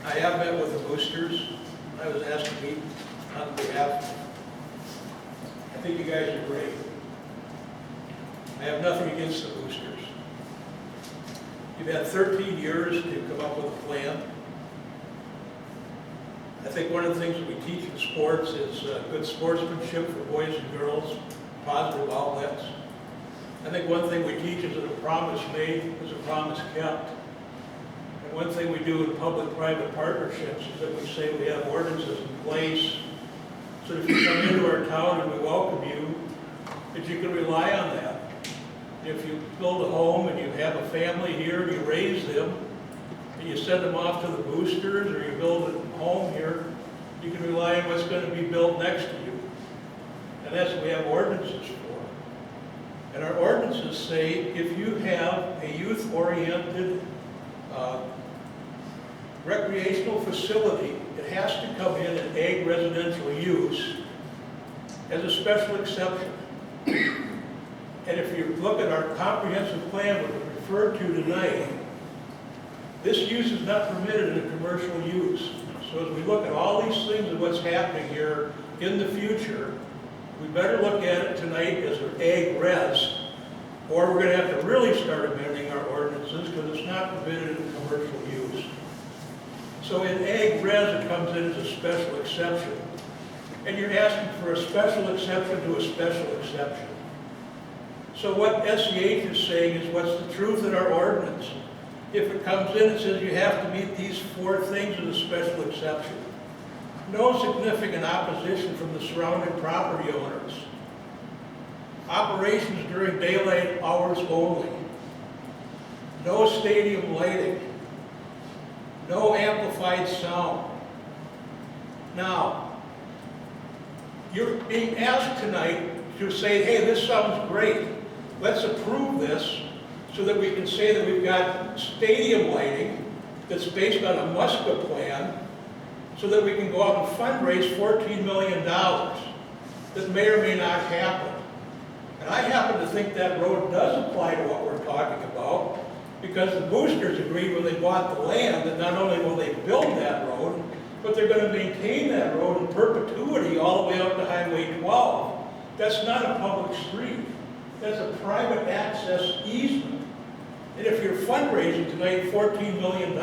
I have met with the boosters. I was asked to meet on behalf. I think you guys are great. I have nothing against the boosters. You've had 13 years to come up with a plan. I think one of the things that we teach in sports is good sportsmanship for boys and girls, positive outlets. I think one thing we teach is that a promise made is a promise kept. And one thing we do in public-private partnerships is that we say we have ordinances in place so that if you come into our town and we welcome you, that you can rely on that. If you build a home and you have a family here and you raise them, and you send them off to the boosters or you build a home here, you can rely on what's going to be built next to you. And that's what we have ordinances for. And our ordinances say if you have a youth-oriented recreational facility, it has to come in an ag residential use as a special exception. And if you look at our comprehensive plan that we referred to tonight, this use is not permitted in a commercial use. So as we look at all these things and what's happening here in the future, We better look at it tonight as an ag res, or we're gonna have to really start amending our ordinances because it's not permitted in commercial use. So in ag res, it comes in as a special exception. And you're asking for a special exception to a special exception. So what SEH is saying is what's the truth in our ordinance. If it comes in, it says you have to meet these 4 things as a special exception. No significant opposition from the surrounding property owners. Operations during daylight hours only. No stadium lighting. No amplified sound. Now, you're being asked tonight to say, hey, this sounds great. Let's approve this so that we can say that we've got stadium lighting that's based on a Muska plan so that we can go out and fundraise $14 million that may or may not happen. And I happen to think that road does apply to what we're talking about because the boosters agreed when they bought the land that not only will they build that road, but they're going to maintain that road in perpetuity all the way up to Highway 12. That's not a public street. That's a private access easement. And if you're fundraising tonight $14 million,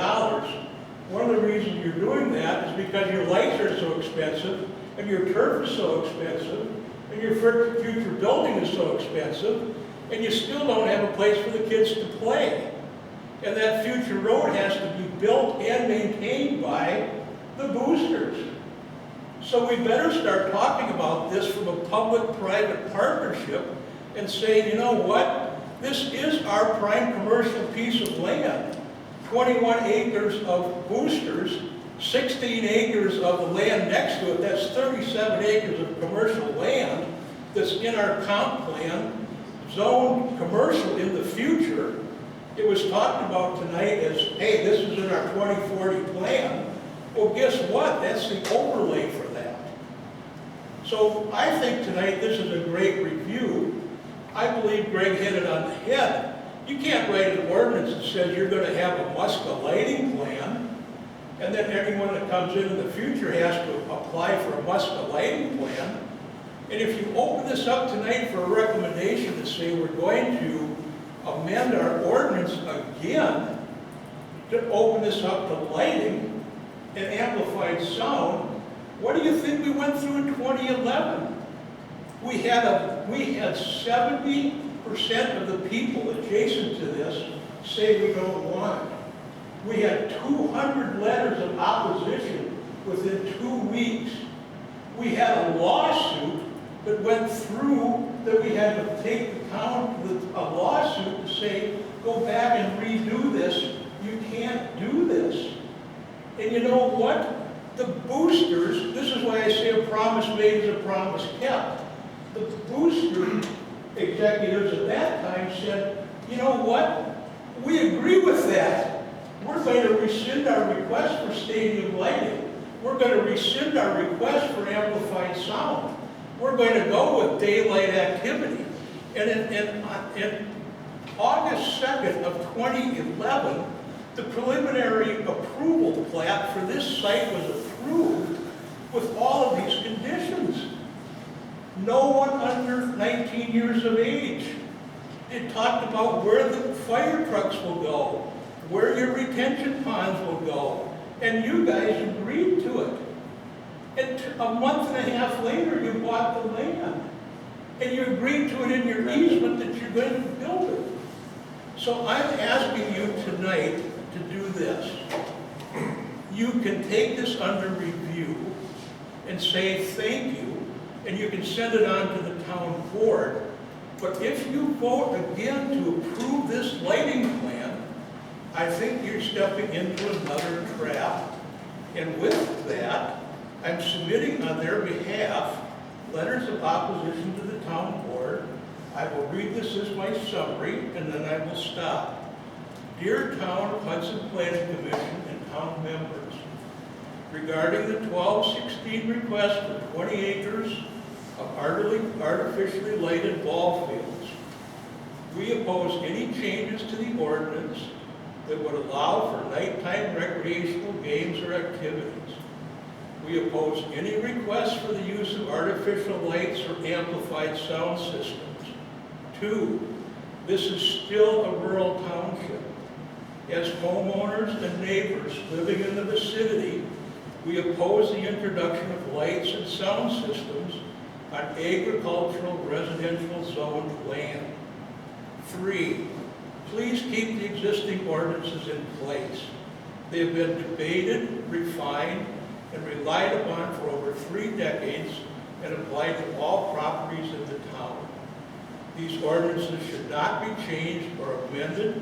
one of the reasons you're doing that is because your lights are so expensive, and your turf is so expensive, and your future building is so expensive, and you still don't have a place for the kids to play. And that future road has to be built and maintained by the boosters. So we better start talking about this from a public-private partnership and say, you know what? This is our prime commercial piece of land. 21 acres of boosters, 16 acres of the land next to it, that's 37 acres of commercial land that's in our comp plan, zoned commercial in the future. It was talked about tonight as, hey, this is in our 2040 plan. Well, guess what? That's the overlay for that. So I think tonight this is a great review. I believe Greg hit it on the head. You can't write an ordinance that says you're going to have a Muska lighting plan, and then anyone that comes in the future has to apply for a Muska lighting plan. And if you open this up tonight for a recommendation to say we're going to amend our ordinance again to open this up to lighting and amplified sound, what do you think we went through in 2011? We had 70% of the people adjacent to this say we don't want it. We had 200 letters of opposition within 2 weeks. We had a lawsuit that went through that we had to take the town with a lawsuit to say, go back and redo this. You can't do this. And you know what? The boosters, this is why I say a promise made is a promise kept. The booster executives at that time said, you know what? We agree with that. We're going to rescind our request for stadium lighting. We're going to rescind our request for amplified sound. We're going to go with daylight activity. And in August 2nd of 2011, the preliminary approval plat for this site was approved with all of these conditions. No one under 19 years of age. It talked about where the fire trucks will go, where your retention ponds will go, and you guys agreed to it. And a month and a half later, you bought the land, and you agreed to it in your easement that you're going to build it. So I'm asking you tonight to do this. You can take this under review and say thank you, and you can send it on to the town board. But if you vote again to approve this lighting plan, I think you're stepping into another trap. And with that, I'm submitting on their behalf letters of opposition to the town board. I will read this as my summary, and then I will stop. Dear Town Hudson Plan Commission and town members, regarding the 1216 request for 20 acres of artificially lighted ball fields, we oppose any changes to the ordinance that would allow for nighttime recreational games or activities. We oppose any request for the use of artificial lights or amplified sound systems. 2, this is still a rural township. As homeowners and neighbors living in the vicinity, we oppose the introduction of lights and sound systems on agricultural residential zoned land. 3, please keep the existing ordinances in place. They have been debated, refined, and relied upon for over 3 decades and applied to all properties in the town. These ordinances should not be changed or amended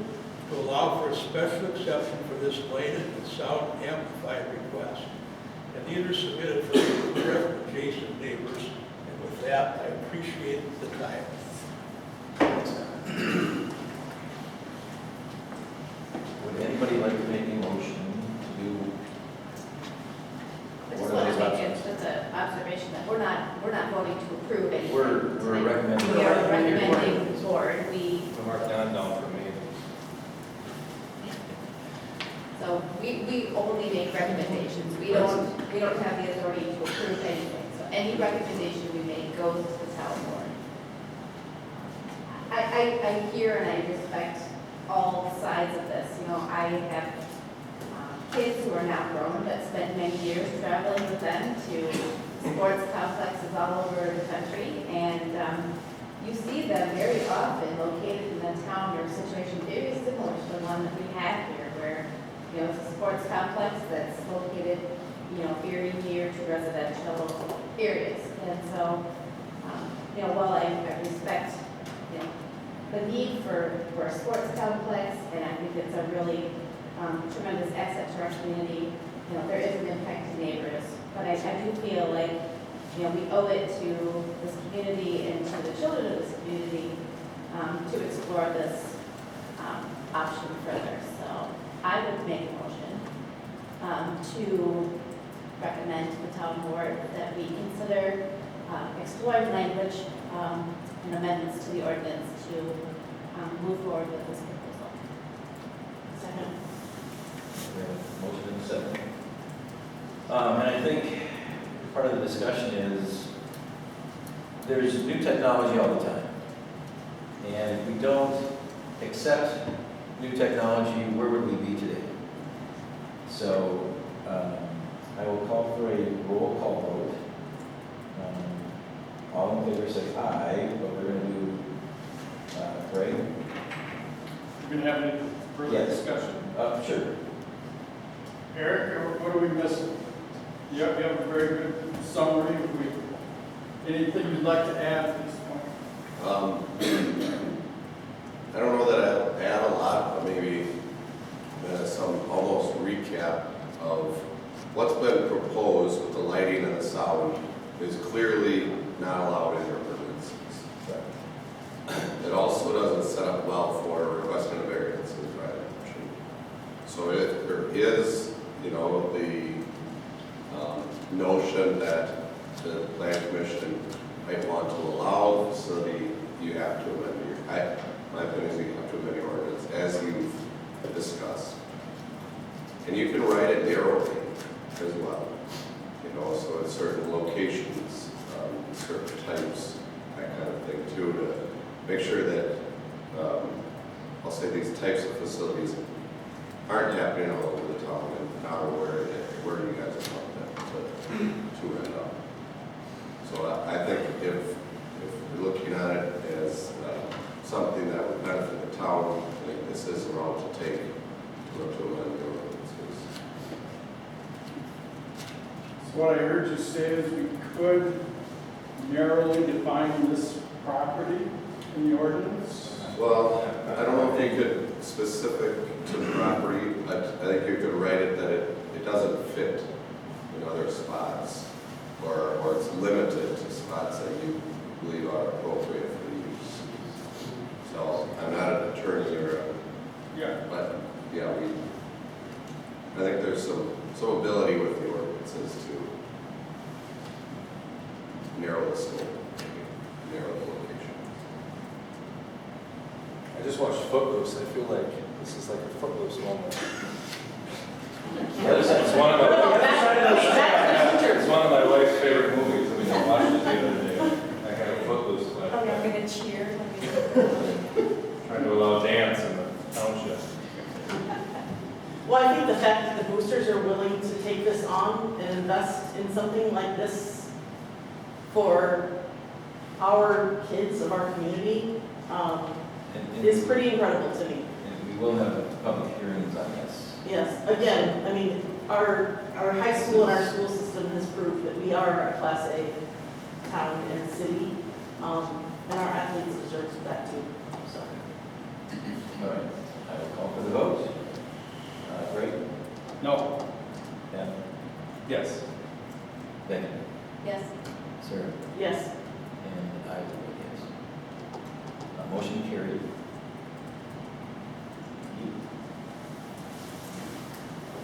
to allow for a special exception for this lighted and sound amplified request. And these are submitted for the correct adjacent neighbors. And with that, I appreciate the time. Would anybody like to make a motion to do? I just What are want those to make options? it just an observation that we're not voting to approve anything. We're tonight. recommending. We are recommending board, Mark down for me. so we only make recommendations. We don't have the authority to approve anything. So any recommendation we make goes to the town board. I hear and I respect all sides of this. You know, I have kids who are now grown that spent many years traveling with them to sports complexes all over the country, and you see them very often located in a town or situation very similar to the one that we have here, where, you know, it's a sports complex that's located, you know, very near to residential areas. And so, you know, while I respect, you know, the need for a sports complex, and I think it's a really tremendous asset to our community, you know, there is an impact to neighbors. But I do feel like, you know, we owe it to this community and to the children of this community to explore this option further. So I would make a motion to recommend to the town board that we consider exploring language and amendments to the ordinance to move forward with this proposal. Second. We have a motion and a second. And I think part of the discussion is there's new technology all the time. And if we don't accept new technology, where would we be today? So I will call for a roll call vote. All in favor say aye, but we're going to do Craig? You're going to have any further Yes. discussion? Sure. Eric, what are we missing? You have a very good summary. Anything you'd like to add at this point? I don't know that I'll add a lot, but maybe some almost recap of what's been proposed with the lighting and the sound is clearly not allowed in our ordinances. It also doesn't set up well for requesting a variance in the private option. So if there is, you know, the notion that the Plan Commission might want to allow the facility, you have to amend your, my opinion is you have to amend your ordinance as you've discussed. And you can write it narrowly as well, you know, so at certain locations, certain types, that kind of thing too, to make sure that, I'll say these types of facilities aren't happening all over the town and not aware that where you guys want them to end up. So I think if we're looking at it as something that would benefit the town, I think this is the route to take to amend the ordinances. So what I heard you say is we could narrowly define this property in the ordinance? Well, I don't know if you could specific to the property, but I think you could write it that it doesn't fit in other spots, or it's limited to spots that you believe are appropriate for the use. So I'm not an attorney or but yeah, I think there's some ability with the ordinances to narrow the scope, narrow the location. I just watched Footloose. I feel like this is like a Footloose moment. It's one of That's the future the fact that the boosters are willing to take this on and invest in something like this for our kids of our community, is pretty incredible to me. And we will have public hearings on this. Yes, again, I mean, our high school and our school system has proved that we are a Class A town and city, and our athletes deserve that too, so. All right, I will call for the vote. Great. No. Yeah. Yes. Becky. Yes. Sarah. Yes, And I will vote yes. Motion carried.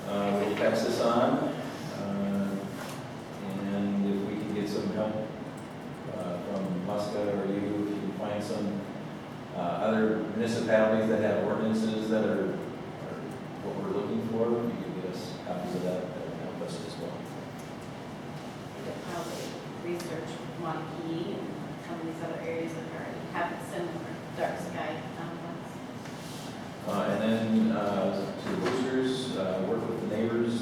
We'll pass this on, and if we can get some help from Muska or you, if you can find some other municipalities that have ordinances that are what we're looking for, if you can get us copies of that, that would help us as well. We could probably research Waukee and some of these other areas that already have similar dark sky complex. And then to the boosters, work with the neighbors,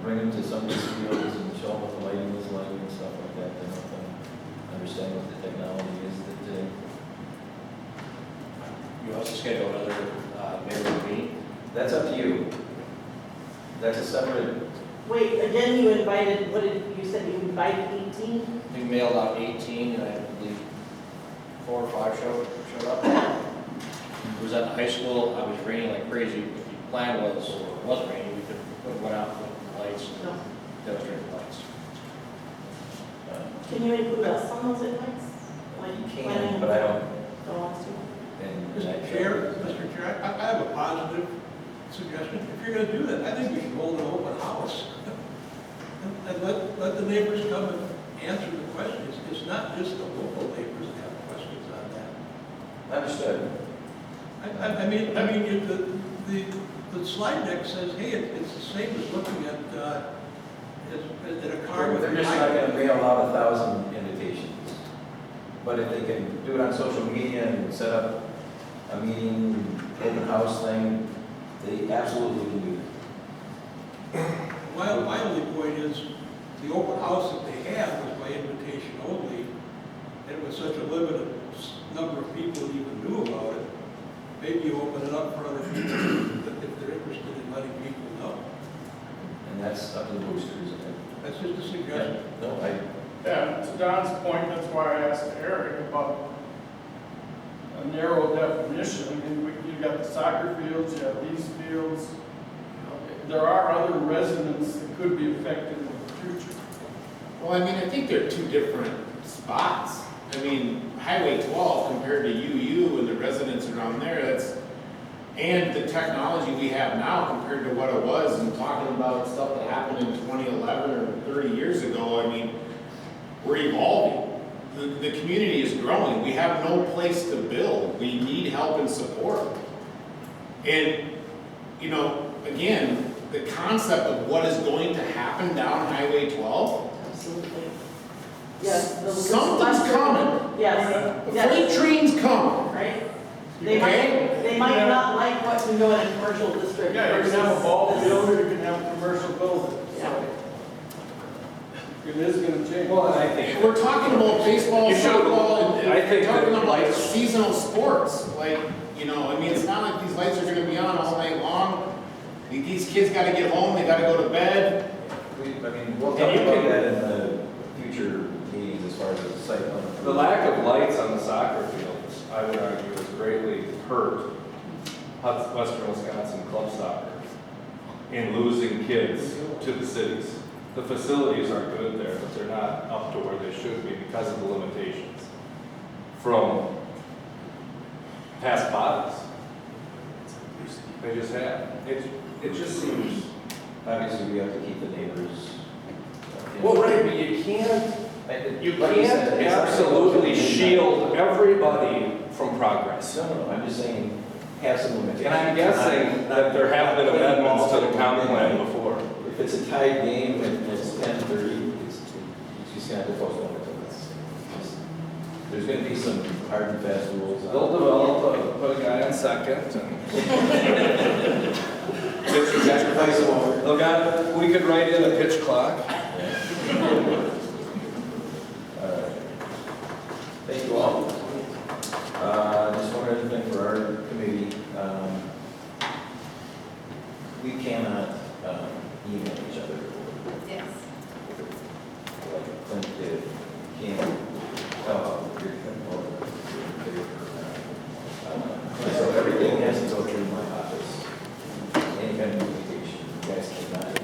bring them to some of these fields and show them what the lighting is like and stuff like that, to help them understand what the technology is today. You also schedule another neighborhood meeting? That's up to you. That's a separate, wait, again, you invited, what did, you said you invited 18? We mailed out 18, and I believe 4 or 5 showed up. It was at the high school. I was raining like crazy. If the plan was, or it wasn't raining, we could put one out with lights No. and demonstrate the lights. Can you include us on those invites? Like you can, planning? but I don't, Don't want to. and Mr. Chair, I have a positive suggestion. If you're gonna do that, I think we should hold an open house. And let the neighbors come and answer the questions. It's not just the local neighbors that have questions on that. understood. I mean, the slide deck says, hey, it's the same as looking at a car with. They're just not gonna mail out 1,000 invitations. But if they can do it on social media and set up a meeting, open house thing, they absolutely can do it. My only point is, the open house that they had was by invitation only, and it was such a limited number of people that even knew about it. Maybe you open it up for other people if they're interested in letting people know. And that's up to the boosters. That's just a suggestion. No, Yeah, to Don's point, that's why I asked Eric about a narrow definition. I mean, you've got the soccer fields, you have these fields. There are other residents that could be affected in the future. Well, I mean, I think they're two different spots. I mean, Highway 12 compared to UU and the residents around there, and the technology we have now compared to what it was, and talking about stuff that happened in 2011 or 30 years ago, I mean, we're evolving. The community is growing. We have no place to build. We need help and support. And, you know, again, the concept of what is going to happen down Highway 12, Absolutely. Yes. something's coming. Yes. The Yes. freight train's coming. Right? Okay? They might not like what can go in a commercial district. Yeah, you can have a versus ball this. field, or you can have a commercial building. Yeah. It is gonna change. Well, I think. We're talking about baseball, You should- softball, and I we're think talking that about lights- seasonal sports. Like, you know, I mean, it's not like these lights are gonna be on all night long. These kids gotta get home, they gotta go to bed. We'll talk And you about can- that in the future meetings as far as the site plan. The lack of lights on the soccer fields, I would argue, has greatly hurt Western Wisconsin club soccer in losing kids to the cities. The facilities are good there, but they're not up to where they should be because of the limitations from past bodies. They just have. It just seems. Obviously, we have to keep the neighbors. Well, right, but you can't. You Like you said, can't it's not absolutely gonna go to shield everybody from progress. No, I'm just saying, have some limitations. And I'm guessing that there have been amendments to the comp plan before. If it's a tied game and it's 10-30, it's just gonna have to postpone it. There's gonna be some hard and fast rules. They'll develop, put a guy on second and. That's Look, we could write in a pitch clock. Thank you all. Just one other thing for our committee. We cannot email each other. Yes. Like Clint did. Can't. So everything has to go through my office. Any kind of communication, you guys cannot